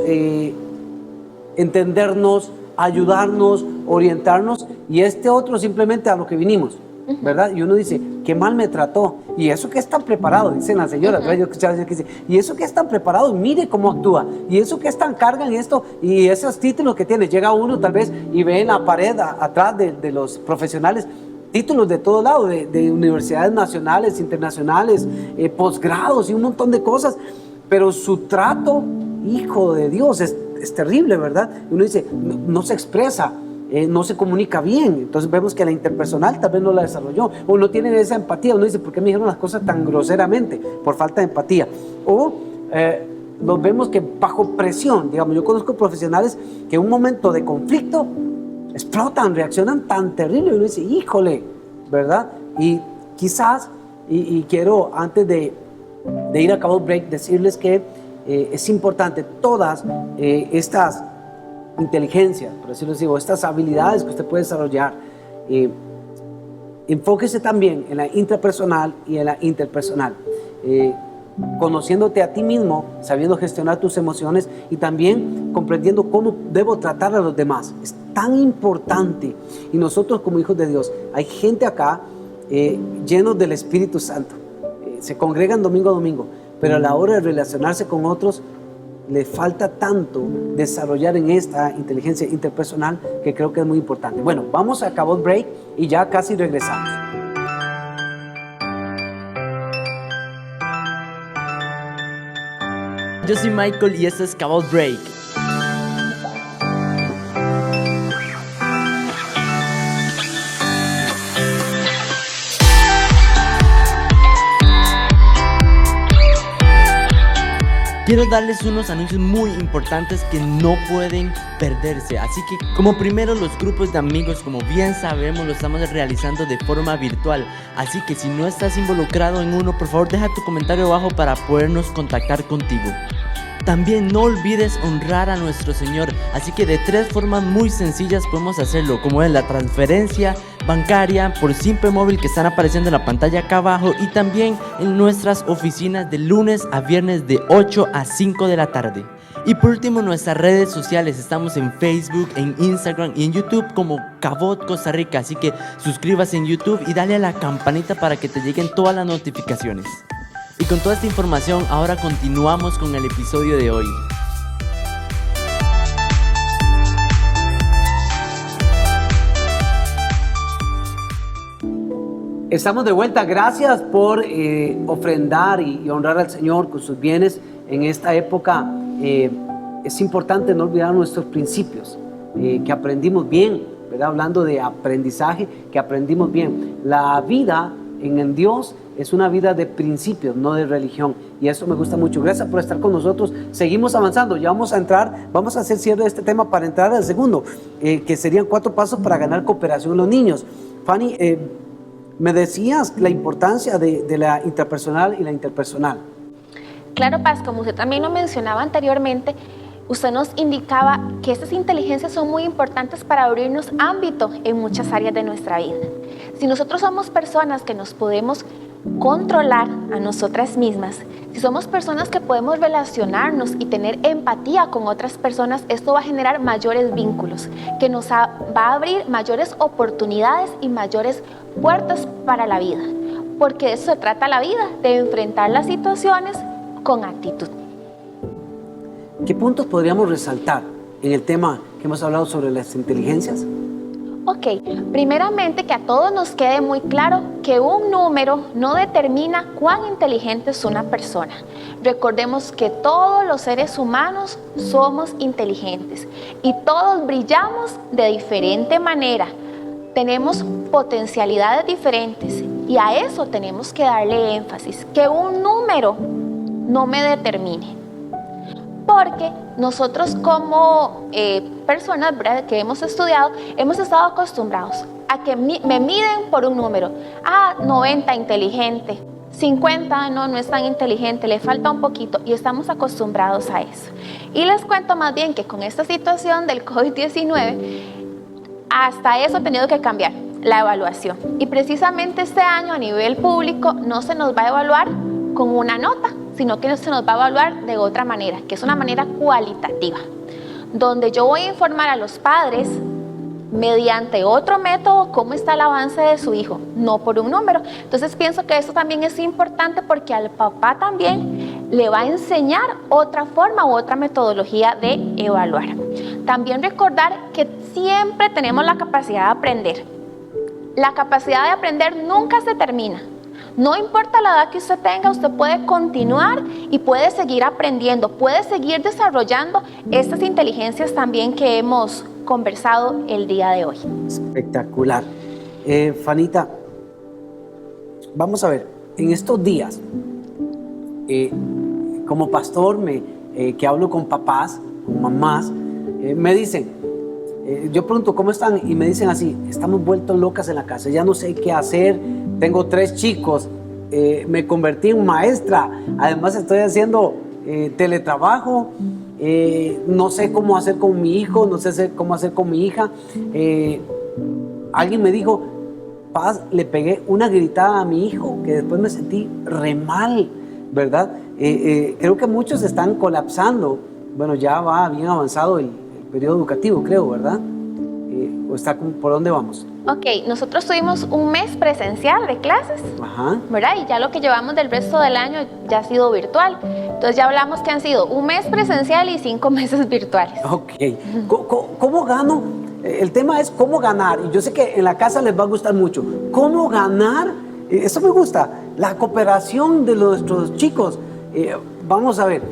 entendernos, ayudarnos, orientarnos, y este otro simplemente a lo que vinimos, ¿verdad? Y uno dice, qué mal me trató, y eso que es tan preparado, dicen las señoras, ¿verdad? Yo escuchaba que dice, y eso que es tan preparado, mire cómo actúa, y eso que es tan carga en esto, y esos títulos que tiene, llega uno tal vez y ve en la pared atrás de los profesionales, títulos de todo lado, de universidades nacionales, internacionales, posgrados y un montón de cosas, pero su trato, hijo de Dios, es terrible, ¿verdad? Y uno dice, no se expresa, no se comunica bien. Entonces vemos que la interpersonal tal vez no la desarrolló, o no tiene esa empatía. Uno dice, ¿por qué me dijeron las cosas tan groseramente? Por falta de empatía. O nos vemos que bajo presión, digamos, yo conozco profesionales que en un momento de conflicto explotan, reaccionan tan terrible, y uno dice, híjole, ¿verdad? Y quizás Y quiero, antes de ir a cabo break, decirles que es importante todas estas inteligencias, por decirlo así, o estas habilidades que usted puede desarrollar. Enfóquese también en la intrapersonal y en la interpersonal. Conociéndote a ti mismo, sabiendo gestionar tus emociones y también comprendiendo cómo debo tratar a los demás. Es tan importante. Y nosotros como hijos de Dios, hay gente acá llenos del Espíritu Santo. Se congregan domingo a domingo, pero a la hora de relacionarse con otros, le falta tanto desarrollar en esta inteligencia interpersonal que creo que es muy importante. Bueno, vamos a acabar el break y ya casi regresamos. Yo soy Michael y esto es Cabot Break. Quiero darles unos anuncios muy importantes que no pueden perderse. Así que, como primero, los grupos de amigos, como bien sabemos, lo estamos realizando de forma virtual. Así que si no estás involucrado en uno, por favor deja tu comentario abajo para podernos contactar contigo. También no olvides honrar a nuestro Señor, así que de 3 formas muy sencillas podemos hacerlo, como es la transferencia bancaria por Simpe Móvil que están apareciendo en la pantalla acá abajo, y también en nuestras oficinas de lunes a viernes de 8 a 5 de la tarde. Y por último, nuestras redes sociales, estamos en Facebook, en Instagram y en YouTube como Cabot Costa Rica, así que suscríbase en YouTube y dale a la campanita para que te lleguen todas las notificaciones. Y con toda esta información, ahora continuamos con el episodio de hoy. Estamos de vuelta. Gracias por ofrendar y honrar al Señor con sus bienes en esta época. Es importante no olvidar nuestros principios que aprendimos bien, ¿verdad? Hablando de aprendizaje, que aprendimos bien. La vida en Dios es una vida de principios, no de religión, y eso me gusta mucho. Gracias por estar con nosotros. Seguimos avanzando. Ya vamos a hacer cierre de este tema para entrar al segundo, que serían 4 pasos para ganar cooperación en los niños. Fanny, me decías la importancia de la intrapersonal y la interpersonal. Claro, Paz, como usted también lo mencionaba anteriormente, usted nos indicaba que estas inteligencias son muy importantes para abrirnos ámbito en muchas áreas de nuestra vida. Si nosotros somos personas que nos podemos controlar a nosotras mismas, si somos personas que podemos relacionarnos y tener empatía con otras personas, esto va a generar mayores vínculos, que nos va a abrir mayores oportunidades y mayores puertas para la vida, porque de eso se trata la vida, de enfrentar las situaciones con actitud. ¿Qué puntos podríamos resaltar en el tema que hemos hablado sobre las inteligencias? Ok, primeramente que a todos nos quede muy claro que un número no determina cuán inteligente es una persona. Recordemos que todos los seres humanos somos inteligentes y todos brillamos de diferente manera. Tenemos potencialidades diferentes y a eso tenemos que darle énfasis, que un número no me determine. Porque nosotros como personas, ¿verdad?, que hemos estudiado, hemos estado acostumbrados a que me miden por un número. 90 inteligente, 50 no es tan inteligente, le falta un poquito, y estamos acostumbrados a eso. Y les cuento más bien que con esta situación del COVID-19, hasta eso ha tenido que cambiar la evaluación. Y precisamente este año a nivel público no se nos va a evaluar con una nota, sino que se nos va a evaluar de otra manera, que es una manera cualitativa, donde yo voy a informar a los padres mediante otro método cómo está el avance de su hijo, no por un número. Entonces pienso que eso también es importante porque al papá también le va a enseñar otra forma u otra metodología de evaluar. También recordar que siempre tenemos la capacidad de aprender. La capacidad de aprender nunca se termina. No importa la edad que usted tenga, usted puede continuar y puede seguir aprendiendo, puede seguir desarrollando estas inteligencias también que hemos conversado el día de hoy. Espectacular. Fanita, vamos a ver, en estos días, como pastor, que hablo con papás, con mamás, me dicen, yo pregunto, ¿cómo están? Y me dicen así, estamos vueltos locas en la casa, ya no sé qué hacer, tengo 3 chicos, me convertí en maestra, además estoy haciendo teletrabajo, no sé cómo hacer con mi hijo, no sé cómo hacer con mi hija. Alguien me dijo, Paz, le pegué una gritada a mi hijo que después me sentí re mal, ¿verdad? Creo que muchos están colapsando. Bueno, ya va bien avanzado el periodo educativo, creo, ¿verdad? ¿O está por dónde vamos? Ok, nosotros tuvimos un mes presencial de clases, Ajá. ¿verdad? Y ya lo que llevamos del resto del año ya ha sido virtual. Entonces ya hablamos que han sido un mes presencial y 5 meses virtuales. Ok. ¿Cómo gano? El tema es cómo ganar. Y yo sé que en la casa les va a gustar mucho. ¿Cómo ganar? Eso me gusta. La cooperación de nuestros chicos. Vamos a ver.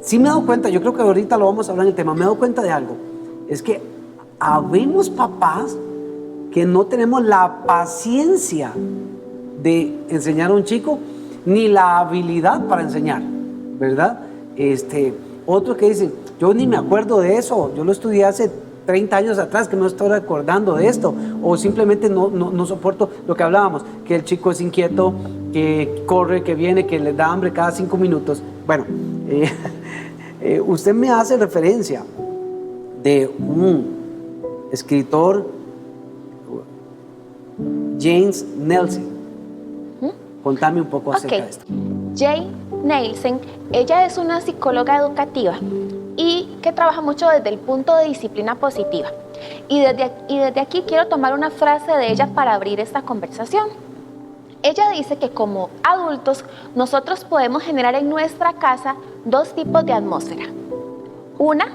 Sí me he dado cuenta, yo creo que ahorita lo vamos a hablar en el tema, me he dado cuenta de algo. Es que habemos papás que no tenemos la paciencia de enseñar a un chico, ni la habilidad para enseñar, ¿verdad? Otros que dicen, yo ni me acuerdo de eso, yo lo estudié hace 30 años atrás, que no estoy recordando de esto, o simplemente no soporto lo que hablábamos, que el chico es inquieto, que corre, que viene, que le da hambre cada 5 minutos. Bueno, usted me hace referencia de un escritor, James Nelson. Contame un poco acerca de esto. Jane Nelson, ella es una psicóloga educativa y que trabaja mucho desde el punto de disciplina positiva. Y desde aquí quiero tomar una frase de ella para abrir esta conversación. Ella dice que como adultos nosotros podemos generar en nuestra casa 2 tipos de atmósfera. Una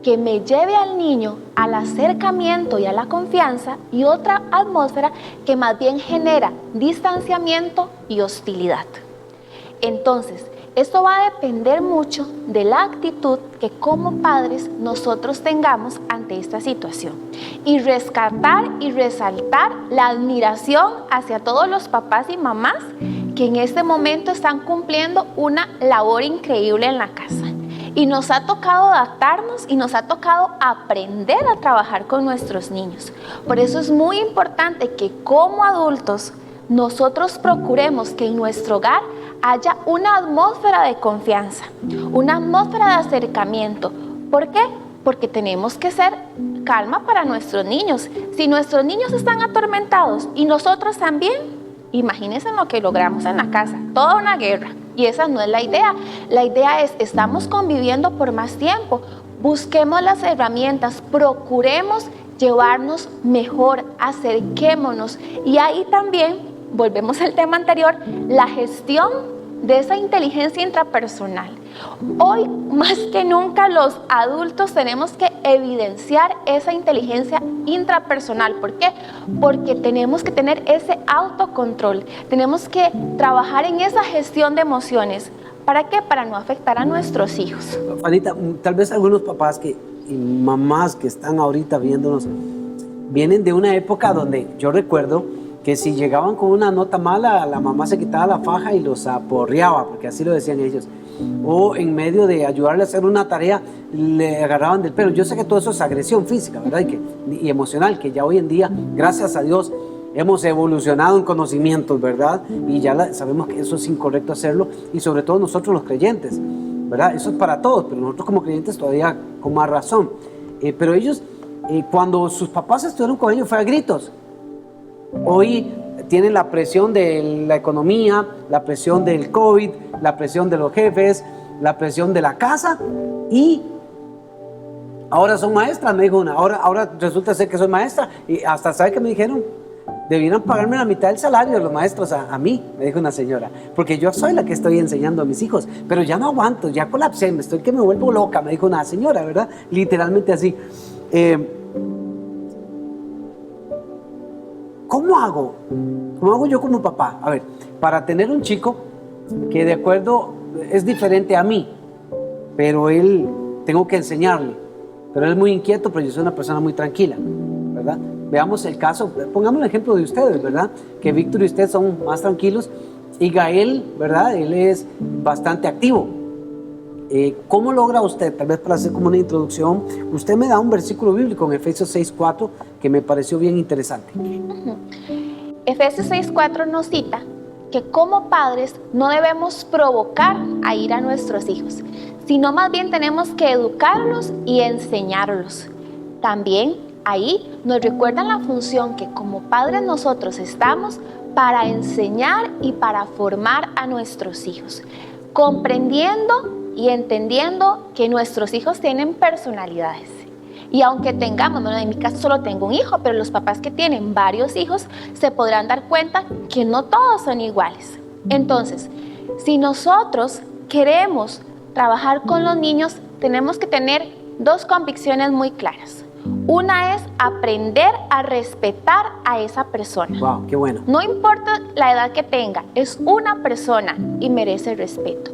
que me lleve al niño al acercamiento y a la confianza, y otra atmósfera que más bien genera distanciamiento y hostilidad. Entonces, esto va a depender mucho de la actitud que como padres nosotros tengamos ante esta situación. Y rescatar y resaltar la admiración hacia todos los papás y mamás que en este momento están cumpliendo una labor increíble en la casa. Y nos ha tocado adaptarnos y nos ha tocado aprender a trabajar con nuestros niños. Por eso es muy importante que como adultos nosotros procuremos que en nuestro hogar haya una atmósfera de confianza, una atmósfera de acercamiento. ¿Por qué? Porque tenemos que ser calma para nuestros niños. Si nuestros niños están atormentados y nosotros también, imagínense lo que logramos en la casa, toda una guerra. Y esa no es la idea. La idea es, estamos conviviendo por más tiempo, busquemos las herramientas, procuremos llevarnos mejor, acerquémonos. Y ahí también, volvemos al tema anterior, la gestión de esa inteligencia intrapersonal. Hoy, más que nunca, los adultos tenemos que evidenciar esa inteligencia intrapersonal. ¿Por qué? Porque tenemos que tener ese autocontrol. Tenemos que trabajar en esa gestión de emociones. ¿Para qué? Para no afectar a nuestros hijos. Fanita, tal vez algunos papás y mamás que están ahorita viéndonos vienen de una época donde yo recuerdo que si llegaban con una nota mala, la mamá se quitaba la faja y los aporreaba, porque así lo decían ellos. O en medio de ayudarle a hacer una tarea, le agarraban del pelo. Yo sé que todo eso es agresión física, ¿verdad? Y emocional, que ya hoy en día, gracias a Dios, hemos evolucionado en conocimientos, ¿verdad? Y ya sabemos que eso es incorrecto hacerlo, y sobre todo nosotros los creyentes, ¿verdad? Eso es para todos, pero nosotros como creyentes todavía con más razón. Pero ellos, cuando sus papás estuvieron con ellos, fue a gritos. Hoy tienen la presión de la economía, la presión del COVID, la presión de los jefes, la presión de la casa, y ahora son maestras, me dijo una. Ahora resulta ser que soy maestra, y hasta, ¿sabe qué me dijeron? Debieran pagarme la mitad del salario de los maestros a mí, me dijo una señora, porque yo soy la que estoy enseñando a mis hijos, pero ya no aguanto, ya colapsé, estoy que me vuelvo loca, me dijo una señora, ¿verdad? Literalmente así. ¿Cómo hago? ¿Cómo hago yo como papá? A ver, para tener un chico que de acuerdo es diferente a mí, pero él, tengo que enseñarle, pero él es muy inquieto, pero yo soy una persona muy tranquila, ¿verdad? Veamos el caso, pongamos el ejemplo de ustedes, ¿verdad? Que Víctor y usted son más tranquilos, y Gael, ¿verdad? Él es bastante activo. ¿Cómo logra usted, tal vez para hacer como una introducción, usted me da un versículo bíblico en Efesios 6:4 que me pareció bien interesante? Efesios 6:4 nos cita que como padres no debemos provocar a ir a nuestros hijos, sino más bien tenemos que educarlos y enseñarlos. También ahí nos recuerdan la función que como padres nosotros estamos para enseñar y para formar a nuestros hijos, comprendiendo y entendiendo que nuestros hijos tienen personalidades. Y aunque tengamos, bueno, en mi caso solo tengo un hijo, pero los papás que tienen varios hijos se podrán dar cuenta que no todos son iguales. Entonces, si nosotros queremos trabajar con los niños, tenemos que tener dos convicciones muy claras. Una es aprender a respetar a esa persona. Wow, qué bueno. No importa la edad que tenga, es una persona y merece respeto.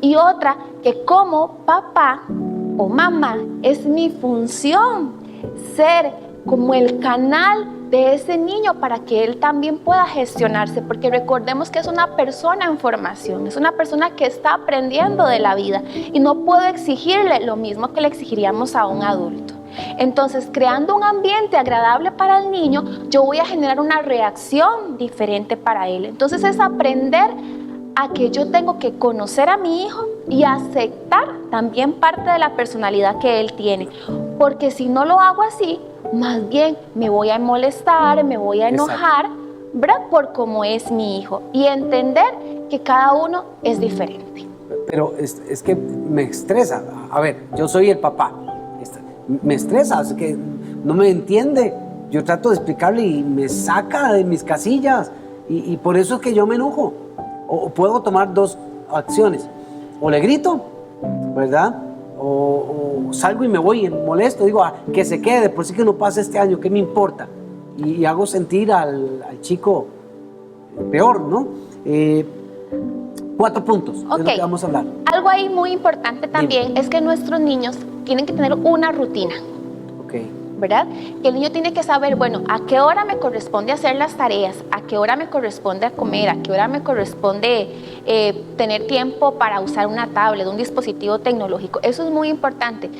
Y otra, que como papá o mamá es mi función ser como el canal de ese niño para que él también pueda gestionarse, porque recordemos que es una persona en formación, es una persona que está aprendiendo de la vida y no puedo exigirle lo mismo que le exigiríamos a un adulto. Entonces, creando un ambiente agradable para el niño, yo voy a generar una reacción diferente para él. Entonces, es aprender a que yo tengo que conocer a mi hijo y aceptar también parte de la personalidad que él tiene, porque si no lo hago así, más bien me voy a molestar, me voy a enojar, ¿verdad? Por cómo es mi hijo, y entender que cada uno es diferente. Pero es que me estresa. A ver, yo soy el papá. Me estresa, es que no me entiende. Yo trato de explicarle y me saca de mis casillas. Y por eso es que yo me enojo. O puedo tomar dos acciones. O le grito, ¿verdad? O salgo y me voy y molesto. Digo, que se quede, por si que no pasa este año, ¿qué me importa? Y hago sentir al chico peor, ¿no? 4 puntos, es lo que vamos a hablar. Algo ahí muy importante también es que nuestros niños tienen que tener una rutina. ¿Verdad? Que el niño tiene que saber, bueno, a qué hora me corresponde hacer las tareas, a qué hora me corresponde comer, a qué hora me corresponde tener tiempo para usar una tablet, un dispositivo tecnológico. Eso es muy importante.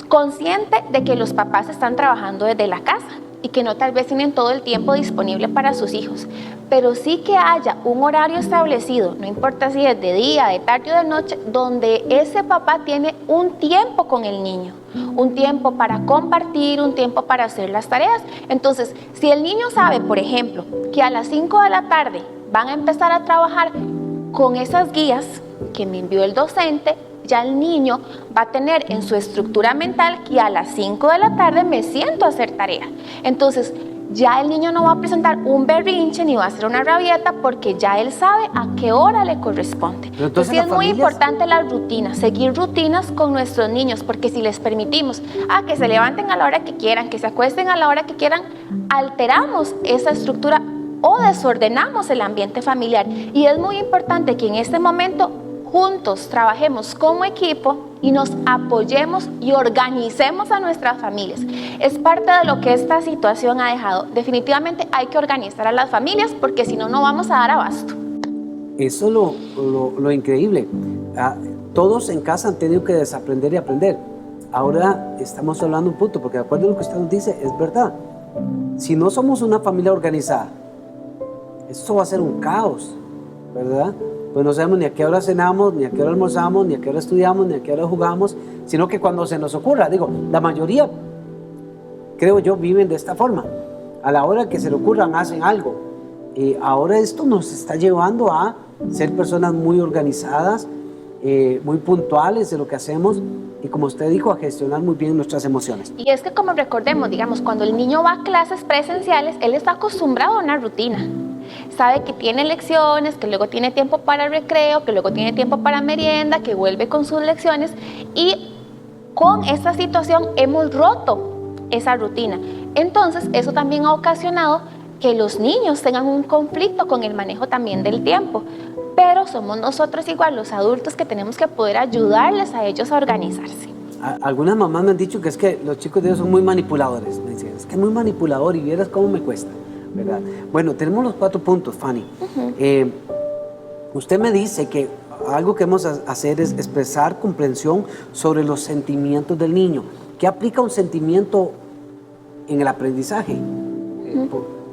Consciente de que los papás están trabajando desde la casa y que no tal vez tienen todo el tiempo disponible para sus hijos, pero sí que haya un horario establecido, no importa si es de día, de tarde o de noche, donde ese papá tiene un tiempo con el niño, un tiempo para compartir, un tiempo para hacer las tareas. Entonces, si el niño sabe, por ejemplo, que a las 5 de la tarde van a empezar a trabajar con esas guías que me envió el docente, ya el niño va a tener en su estructura mental que a las 5 de la tarde me siento a hacer tarea. Entonces, ya el niño no va a presentar un berrinche ni va a hacer una rabieta porque ya él sabe a qué hora le corresponde. Entonces, sí es muy importante la rutina, seguir rutinas con nuestros niños, porque si les permitimos que se levanten a la hora que quieran, que se acuesten a la hora que quieran, alteramos esa estructura o desordenamos el ambiente familiar. Y es muy importante que en este momento juntos trabajemos como equipo y nos apoyemos y organicemos a nuestras familias. Es parte de lo que esta situación ha dejado. Definitivamente hay que organizar a las familias porque si no, no vamos a dar abasto. Eso es lo increíble. Todos en casa han tenido que desaprender y aprender. Ahora estamos hablando un punto, porque de acuerdo a lo que usted nos dice, es verdad. Si no somos una familia organizada, esto va a ser un caos, ¿verdad? Pues no sabemos ni a qué hora cenamos, ni a qué hora almorzamos, ni a qué hora estudiamos, ni a qué hora jugamos, sino que cuando se nos ocurra, digo, la mayoría, creo yo, viven de esta forma. A la hora que se le ocurran, hacen algo. Ahora esto nos está llevando a ser personas muy organizadas, muy puntuales de lo que hacemos y, como usted dijo, a gestionar muy bien nuestras emociones. Y es que, como recordemos, digamos, cuando el niño va a clases presenciales, él está acostumbrado a una rutina. Sabe que tiene lecciones, que luego tiene tiempo para el recreo, que luego tiene tiempo para merienda, que vuelve con sus lecciones, y con esta situación hemos roto esa rutina. Entonces, eso también ha ocasionado que los niños tengan un conflicto con el manejo también del tiempo. Pero somos nosotros igual, los adultos, que tenemos que poder ayudarles a ellos a organizarse. Algunas mamás me han dicho que es que los chicos de ellos son muy manipuladores. Me dicen, es que es muy manipulador y vieras cómo me cuesta, ¿verdad? Bueno, tenemos los 4 puntos, Fanny. Usted me dice que algo que vamos a hacer es expresar comprensión sobre los sentimientos del niño. ¿Qué aplica un sentimiento en el aprendizaje?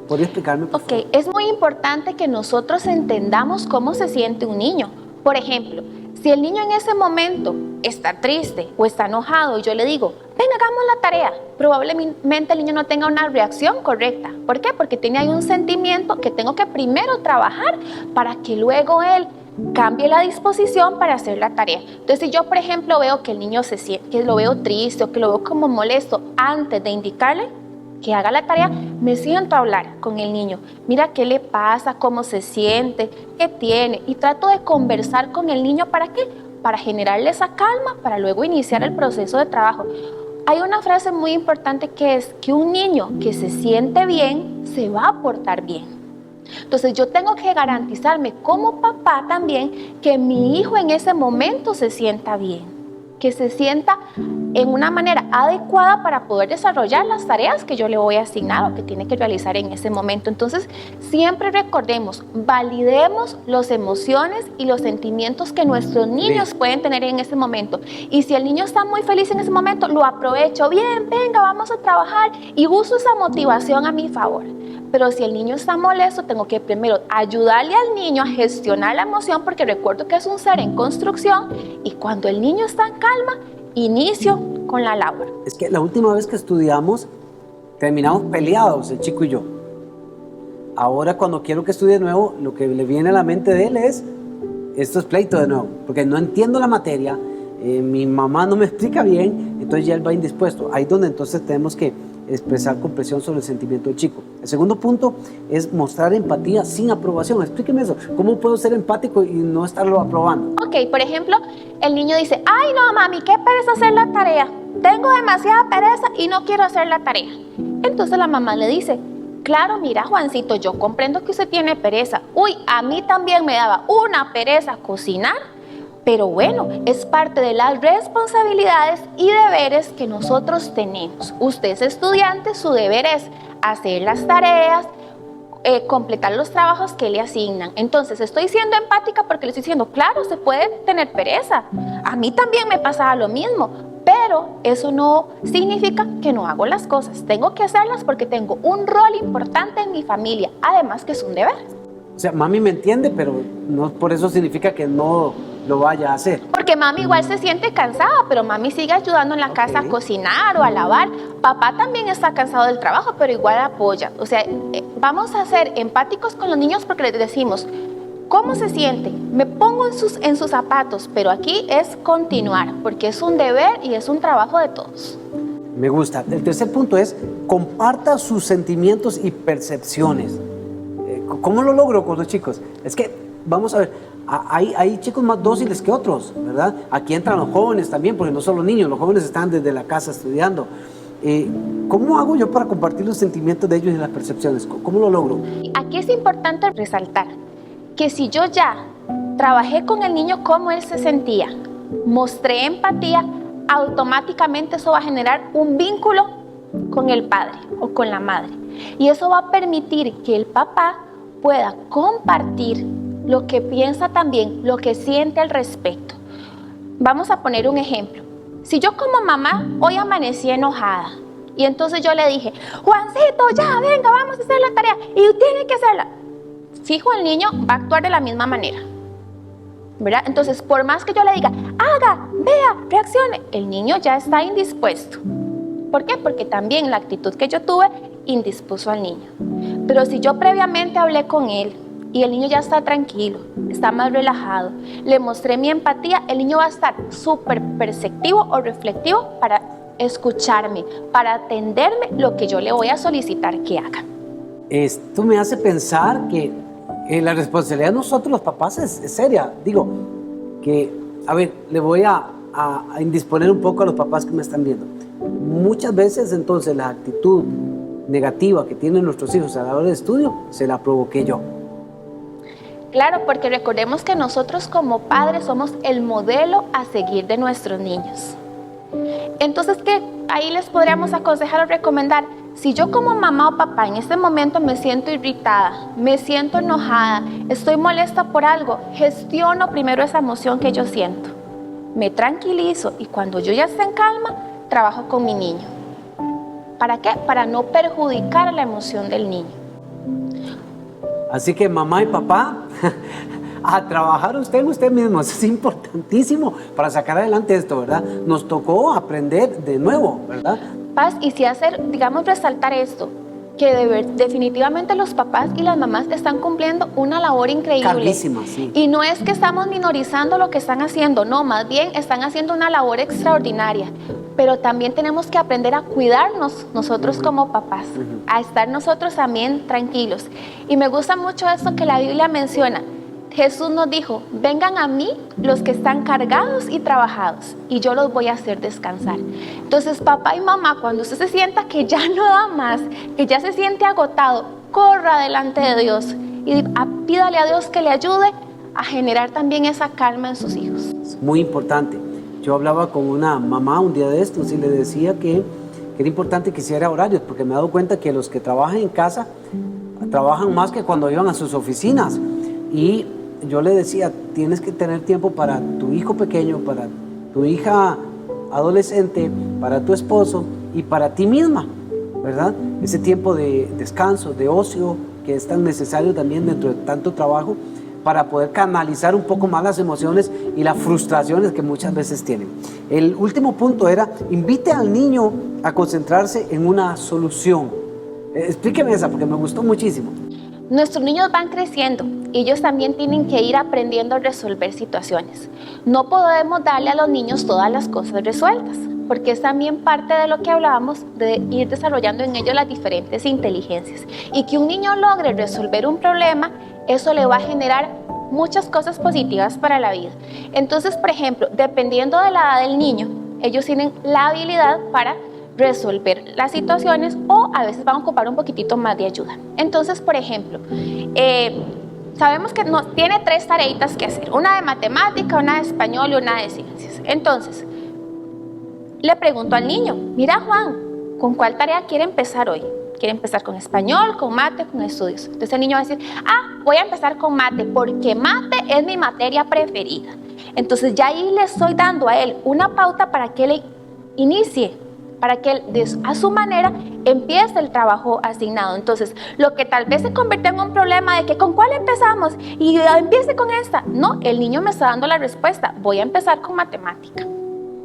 ¿Podría explicarme, por favor? Ok, es muy importante que nosotros entendamos cómo se siente un niño. Por ejemplo, si el niño en ese momento está triste o está enojado y yo le digo, ven, hagamos la tarea, probablemente el niño no tenga una reacción correcta. ¿Por qué? Porque tiene ahí un sentimiento que tengo que primero trabajar para que luego él cambie la disposición para hacer la tarea. Entonces, si yo, por ejemplo, veo que el niño se siente, que lo veo triste o que lo veo como molesto, antes de indicarle que haga la tarea, me siento a hablar con el niño. Mira qué le pasa, cómo se siente, qué tiene, y trato de conversar con el niño. ¿Para qué? Para generarle esa calma, para luego iniciar el proceso de trabajo. Hay una frase muy importante que es que un niño que se siente bien, se va a portar bien. Entonces yo tengo que garantizarme como papá también que mi hijo en ese momento se sienta bien, que se sienta en una manera adecuada para poder desarrollar las tareas que yo le voy a asignar o que tiene que realizar en ese momento. Entonces siempre recordemos, validemos las emociones y los sentimientos que nuestros niños pueden tener en ese momento. Y si el niño está muy feliz en ese momento, lo aprovecho. Bien, venga, vamos a trabajar y uso esa motivación a mi favor. Pero si el niño está molesto, tengo que primero ayudarle al niño a gestionar la emoción, porque recuerdo que es un ser en construcción, y cuando el niño está en calma, inicio con la labor. Es que la última vez que estudiamos, terminamos peleados, el chico y yo. Ahora cuando quiero que estudie de nuevo, lo que le viene a la mente de él es, esto es pleito de nuevo, porque no entiendo la materia, mi mamá no me explica bien, entonces ya él va indispuesto. Ahí es donde entonces tenemos que expresar con presión sobre el sentimiento del chico. El segundo punto es mostrar empatía sin aprobación. Explíqueme eso. ¿Cómo puedo ser empático y no estarlo aprobando? Ok, por ejemplo, el niño dice, ay no mami, qué pereza hacer la tarea. Tengo demasiada pereza y no quiero hacer la tarea. Entonces la mamá le dice, claro, mira Juancito, yo comprendo que usted tiene pereza. Uy, a mí también me daba una pereza cocinar. Pero bueno, es parte de las responsabilidades y deberes que nosotros tenemos. Usted es estudiante, su deber es hacer las tareas, completar los trabajos que le asignan. Entonces, estoy siendo empática porque le estoy diciendo, claro, se puede tener pereza. A mí también me pasaba lo mismo, pero eso no significa que no hago las cosas. Tengo que hacerlas porque tengo un rol importante en mi familia, además que es un deber. O sea, mami me entiende, pero no por eso significa que no lo vaya a hacer. Porque mami igual se siente cansada, pero mami sigue ayudando en la casa a cocinar o a lavar. Papá también está cansado del trabajo, pero igual apoya. O sea, vamos a ser empáticos con los niños porque les decimos, ¿cómo se siente? Me pongo en sus zapatos, pero aquí es continuar, porque es un deber y es un trabajo de todos. Me gusta. El tercer punto es, comparta sus sentimientos y percepciones. ¿Cómo lo logro con los chicos? Es que, vamos a ver, hay chicos más dóciles que otros, ¿verdad? Aquí entran los jóvenes también, porque no solo niños, los jóvenes están desde la casa estudiando. ¿Cómo hago yo para compartir los sentimientos de ellos y las percepciones? ¿Cómo lo logro? Aquí es importante resaltar que si yo ya trabajé con el niño cómo él se sentía, mostré empatía, automáticamente eso va a generar un vínculo con el padre o con la madre. Y eso va a permitir que el papá pueda compartir lo que piensa también, lo que siente al respecto. Vamos a poner un ejemplo. Si yo como mamá hoy amanecí enojada y entonces yo le dije, Juancito, ya, venga, vamos a hacer la tarea y tiene que hacerla. Fijo, el niño va a actuar de la misma manera, ¿verdad? Entonces, por más que yo le diga, haga, vea, reaccione, el niño ya está indispuesto. ¿Por qué? Porque también la actitud que yo tuve indispuso al niño. Pero si yo previamente hablé con él y el niño ya está tranquilo, está más relajado, le mostré mi empatía, el niño va a estar súper perceptivo o reflectivo para escucharme, para atenderme lo que yo le voy a solicitar que haga. Esto me hace pensar que la responsabilidad de nosotros los papás es seria. Digo, que, a ver, le voy a indisponer un poco a los papás que me están viendo. Muchas veces entonces la actitud negativa que tienen nuestros hijos a la hora de estudio se la provoqué yo. Claro, porque recordemos que nosotros como padres somos el modelo a seguir de nuestros niños. Entonces, ¿qué? Ahí les podríamos aconsejar o recomendar, si yo como mamá o papá en este momento me siento irritada, me siento enojada, estoy molesta por algo, gestiono primero esa emoción que yo siento. Me tranquilizo y cuando yo ya esté en calma, trabajo con mi niño. ¿Para qué? Para no perjudicar la emoción del niño. Así que mamá y papá, a trabajar usted en usted mismo, eso es importantísimo para sacar adelante esto, ¿verdad? Nos tocó aprender de nuevo, ¿verdad? Paz, y si hacer, digamos, resaltar esto, que definitivamente los papás y las mamás están cumpliendo una labor increíble. Carguísima, sí. Y no es que estamos minorizando lo que están haciendo, no, más bien están haciendo una labor extraordinaria. Pero también tenemos que aprender a cuidarnos nosotros como papás, a estar nosotros también tranquilos. Y me gusta mucho esto que la Biblia menciona. Jesús nos dijo, vengan a mí los que están cargados y trabajados, y yo los voy a hacer descansar. Entonces, papá y mamá, cuando usted se sienta que ya no da más, que ya se siente agotado, corra delante de Dios y pídale a Dios que le ayude a generar también esa calma en sus hijos. Es muy importante. Yo hablaba con una mamá un día de estos y le decía que era importante que hiciera horarios, porque me he dado cuenta que los que trabajan en casa trabajan más que cuando iban a sus oficinas. Y yo le decía, tienes que tener tiempo para tu hijo pequeño, para tu hija adolescente, para tu esposo y para ti misma, ¿verdad? Ese tiempo de descanso, de ocio, que es tan necesario también dentro de tanto trabajo, para poder canalizar un poco más las emociones y las frustraciones que muchas veces tienen. El último punto era, invite al niño a concentrarse en una solución. Explíqueme esa, porque me gustó muchísimo. Nuestros niños van creciendo y ellos también tienen que ir aprendiendo a resolver situaciones. No podemos darle a los niños todas las cosas resueltas, porque es también parte de lo que hablábamos de ir desarrollando en ellos las diferentes inteligencias. Y que un niño logre resolver un problema, eso le va a generar muchas cosas positivas para la vida. Entonces, por ejemplo, dependiendo de la edad del niño, ellos tienen la habilidad para resolver las situaciones o a veces van a ocupar un poquitito más de ayuda. Entonces, por ejemplo, sabemos que tiene 3 tareitas que hacer, una de matemática, una de español y una de ciencias. Entonces, le pregunto al niño, mira Juan, ¿con cuál tarea quiere empezar hoy? ¿Quiere empezar con español, con mate, con estudios? Entonces el niño va a decir, voy a empezar con mate porque mate es mi materia preferida. Entonces ya ahí le estoy dando a él una pauta para que él inicie, para que él a su manera empiece el trabajo asignado. Entonces, lo que tal vez se convirtió en un problema de que ¿con cuál empezamos? Y empiece con esta. No, el niño me está dando la respuesta. Voy a empezar con matemática.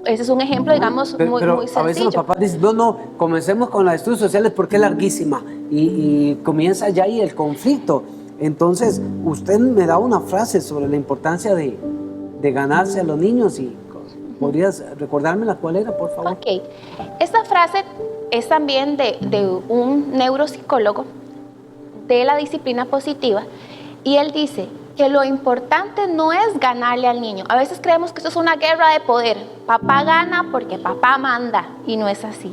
Ese es un ejemplo, digamos, muy sencillo. A veces los papás dicen, no, comencemos con las estudios sociales porque es larguísima. Y comienza ya ahí el conflicto. Entonces, usted me da una frase sobre la importancia de ganarse a los niños y ¿podrías recordármela cuál era, por favor? Ok. Esta frase es también de un neuropsicólogo de la disciplina positiva y él dice que lo importante no es ganarle al niño. A veces creemos que esto es una guerra de poder. Papá gana porque papá manda y no es así.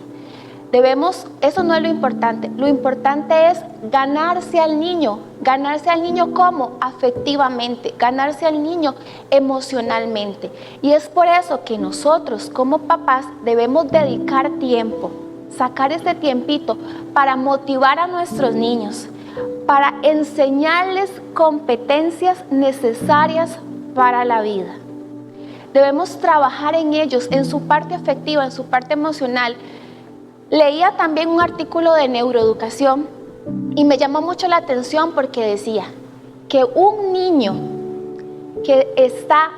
Eso no es lo importante. Lo importante es ganarse al niño. ¿Ganarse al niño cómo? Afectivamente. Ganarse al niño emocionalmente. Y es por eso que nosotros como papás debemos dedicar tiempo, sacar este tiempito para motivar a nuestros niños, para enseñarles competencias necesarias para la vida. Debemos trabajar en ellos, en su parte afectiva, en su parte emocional. Leía también un artículo de neuroeducación y me llamó mucho la atención porque decía que un niño que está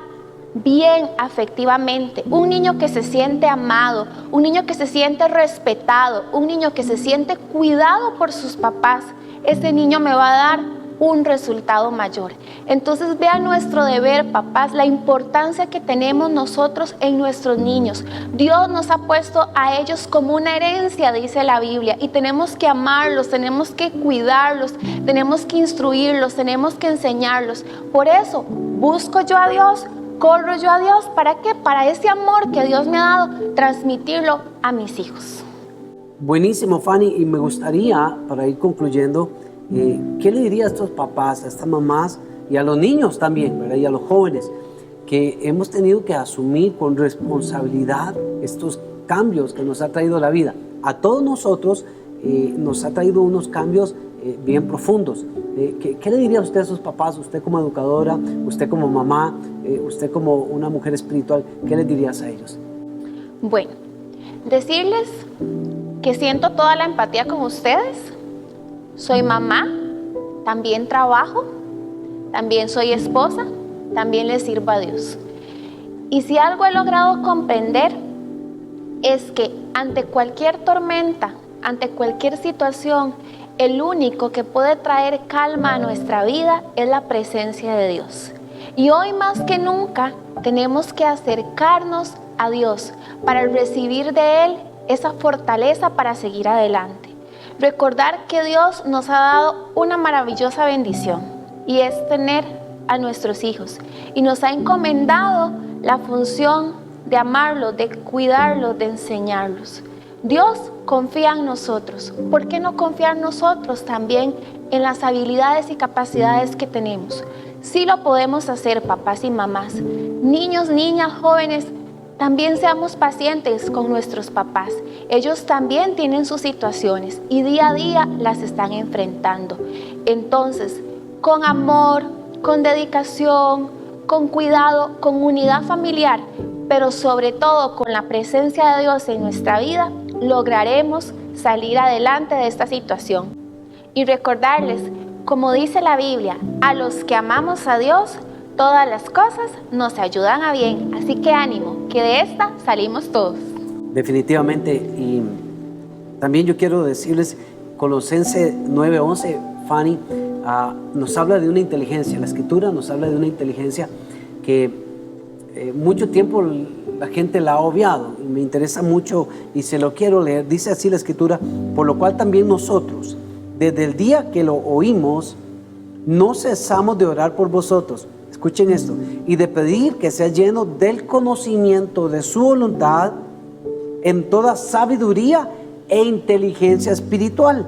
bien afectivamente, un niño que se siente amado, un niño que se siente respetado, un niño que se siente cuidado por sus papás, ese niño me va a dar un resultado mayor. Entonces vean nuestro deber, papás, la importancia que tenemos nosotros en nuestros niños. Dios nos ha puesto a ellos como una herencia, dice la Biblia, y tenemos que amarlos, tenemos que cuidarlos, tenemos que instruirlos, tenemos que enseñarlos. Por eso busco yo a Dios, corro yo a Dios, ¿para qué? Para ese amor que Dios me ha dado, transmitirlo a mis hijos. Buenísimo, Fanny, y me gustaría, para ir concluyendo, ¿qué le diría a estos papás, a estas mamás y a los niños también, ¿verdad? Y a los jóvenes que hemos tenido que asumir con responsabilidad estos cambios que nos ha traído la vida? A todos nosotros nos ha traído unos cambios bien profundos. ¿Qué le diría usted a sus papás, usted como educadora, usted como mamá, usted como una mujer espiritual? ¿Qué les dirías a ellos? Bueno, decirles que siento toda la empatía con ustedes. Soy mamá también trabajo, también soy esposa, también le sirvo a Dios. Y si algo he logrado comprender es que ante cualquier tormenta, ante cualquier situación, el único que puede traer calma a nuestra vida es la presencia de Dios. Y hoy más que nunca tenemos que acercarnos a Dios para recibir de Él esa fortaleza para seguir adelante. Recordar que Dios nos ha dado una maravillosa bendición y es tener a nuestros hijos. Y nos ha encomendado la función de amarlos, de cuidarlos, de enseñarlos. Dios confía en nosotros. ¿Por qué no confiar nosotros también en las habilidades y capacidades que tenemos? Sí lo podemos hacer, papás y mamás. Niños, niñas, jóvenes, también seamos pacientes con nuestros papás. Ellos también tienen sus situaciones y día a día las están enfrentando. Entonces, con amor, con dedicación, con cuidado, con unidad familiar, pero sobre todo con la presencia de Dios en nuestra vida, lograremos salir adelante de esta situación. Y recordarles, como dice la Biblia, a los que amamos a Dios, todas las cosas nos ayudan a bien. Así que ánimo, que de esta salimos todos. Definitivamente. Y también yo quiero decirles, Colosenses 9:11, Fanny, nos habla de una inteligencia. La Escritura nos habla de una inteligencia que mucho tiempo la gente la ha obviado, y me interesa mucho y se lo quiero leer. Dice así la Escritura: por lo cual también nosotros, desde el día que lo oímos, no cesamos de orar por vosotros. Escuchen esto: y de pedir que sea lleno del conocimiento de su voluntad en toda sabiduría e inteligencia espiritual.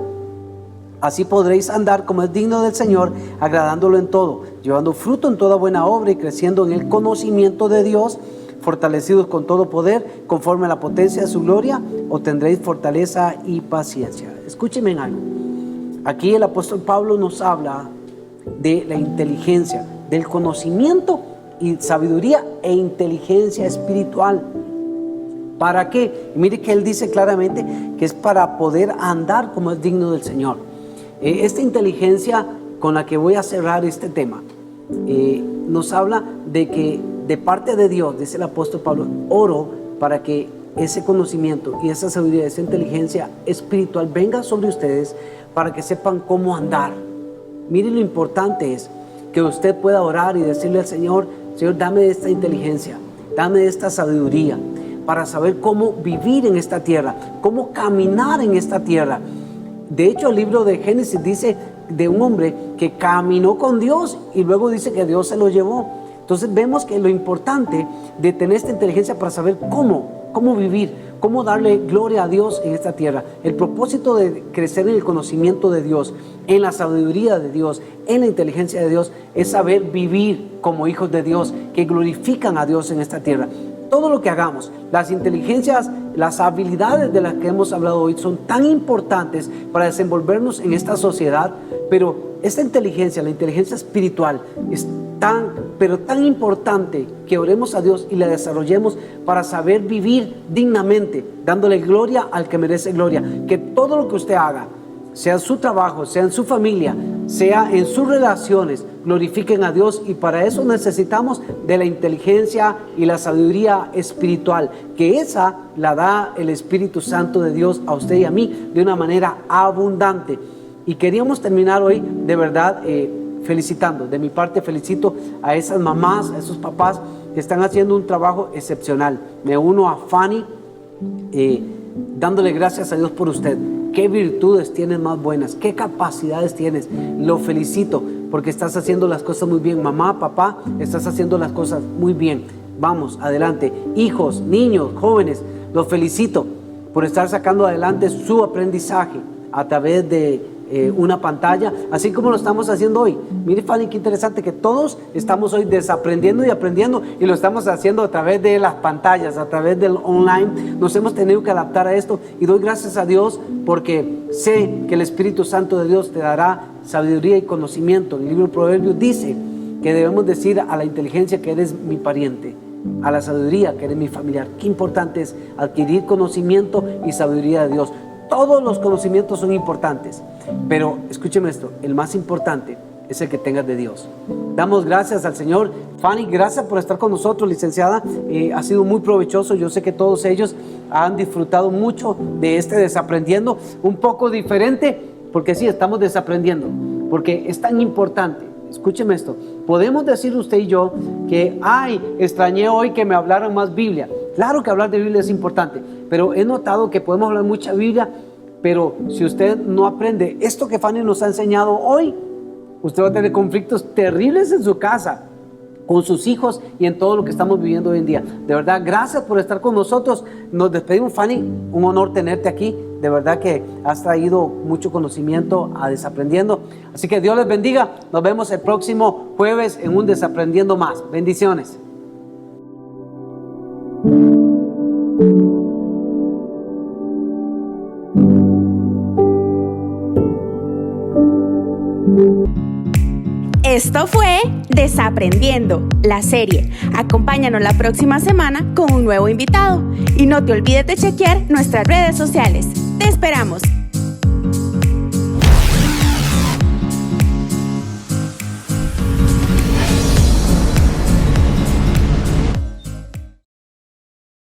Así podréis andar como es digno del Señor, agradándolo en todo, llevando fruto en toda buena obra y creciendo en el conocimiento de Dios, fortalecidos con todo poder, conforme a la potencia de su gloria, obtendréis fortaleza y paciencia. Escúchenme en algo. Aquí el apóstol Pablo nos habla de la inteligencia, del conocimiento y sabiduría e inteligencia espiritual. ¿Para qué? Y mire que él dice claramente que es para poder andar como es digno del Señor. Esta inteligencia con la que voy a cerrar este tema nos habla de que de parte de Dios, dice el apóstol Pablo, oro para que ese conocimiento y esa sabiduría, esa inteligencia espiritual venga sobre ustedes para que sepan cómo andar. Miren, lo importante es que usted pueda orar y decirle al Señor: Señor, dame esta inteligencia, dame esta sabiduría para saber cómo vivir en esta tierra, cómo caminar en esta tierra. De hecho, el libro de Génesis dice de un hombre que caminó con Dios y luego dice que Dios se lo llevó. Entonces vemos que lo importante de tener esta inteligencia para saber cómo vivir, cómo darle gloria a Dios en esta tierra. El propósito de crecer en el conocimiento de Dios, en la sabiduría de Dios, en la inteligencia de Dios, es saber vivir como hijos de Dios que glorifican a Dios en esta tierra. Todo lo que hagamos, las inteligencias, las habilidades de las que hemos hablado hoy son tan importantes para desenvolvernos en esta sociedad, pero esta inteligencia, la inteligencia espiritual, es tan importante que oremos a Dios y la desarrollemos para saber vivir dignamente, dándole gloria al que merece gloria. Que todo lo que usted haga, sea en su trabajo, sea en su familia, sea en sus relaciones, glorifiquen a Dios, y para eso necesitamos de la inteligencia y la sabiduría espiritual, que esa la da el Espíritu Santo de Dios a usted y a mí de una manera abundante. Y queríamos terminar hoy de verdad felicitando. De mi parte felicito a esas mamás, a esos papás que están haciendo un trabajo excepcional. Me uno a Fanny dándole gracias a Dios por usted. Qué virtudes tienes más buenas, qué capacidades tienes. Lo felicito porque estás haciendo las cosas muy bien. Mamá, papá, estás haciendo las cosas muy bien. Vamos, adelante. Hijos, niños, jóvenes, los felicito por estar sacando adelante su aprendizaje a través de una pantalla, así como lo estamos haciendo hoy. Mire, Fanny, qué interesante que todos estamos hoy desaprendiendo y aprendiendo, y lo estamos haciendo a través de las pantallas, a través del online. Nos hemos tenido que adaptar a esto, y doy gracias a Dios porque sé que el Espíritu Santo de Dios te dará sabiduría y conocimiento. El libro de Proverbios dice que debemos decir a la inteligencia que eres mi pariente, a la sabiduría que eres mi familiar. Qué importante es adquirir conocimiento y sabiduría de Dios. Todos los conocimientos son importantes, pero escúcheme esto, el más importante es el que tengas de Dios. Damos gracias al Señor. Fanny, gracias por estar con nosotros, licenciada. Ha sido muy provechoso. Yo sé que todos ellos han disfrutado mucho de este Desaprendiendo, un poco diferente, porque sí, estamos desaprendiendo, porque es tan importante. Escúcheme esto, podemos decir usted y yo que, extrañé hoy que me hablaran más Biblia. Claro que hablar de Biblia es importante, pero he notado que podemos hablar mucha Biblia, pero si usted no aprende esto que Fanny nos ha enseñado hoy, usted va a tener conflictos terribles en su casa, con sus hijos y en todo lo que estamos viviendo hoy en día. De verdad, gracias por estar con nosotros. Nos despedimos, Fanny. Un honor tenerte aquí. De verdad que has traído mucho conocimiento a Desaprendiendo. Así que Dios les bendiga. Nos vemos el próximo jueves en un Desaprendiendo más. Bendiciones. Esto fue Desaprendiendo, la serie. Acompáñanos la próxima semana con un nuevo invitado. Y no te olvides de chequear nuestras redes sociales. ¡Te esperamos!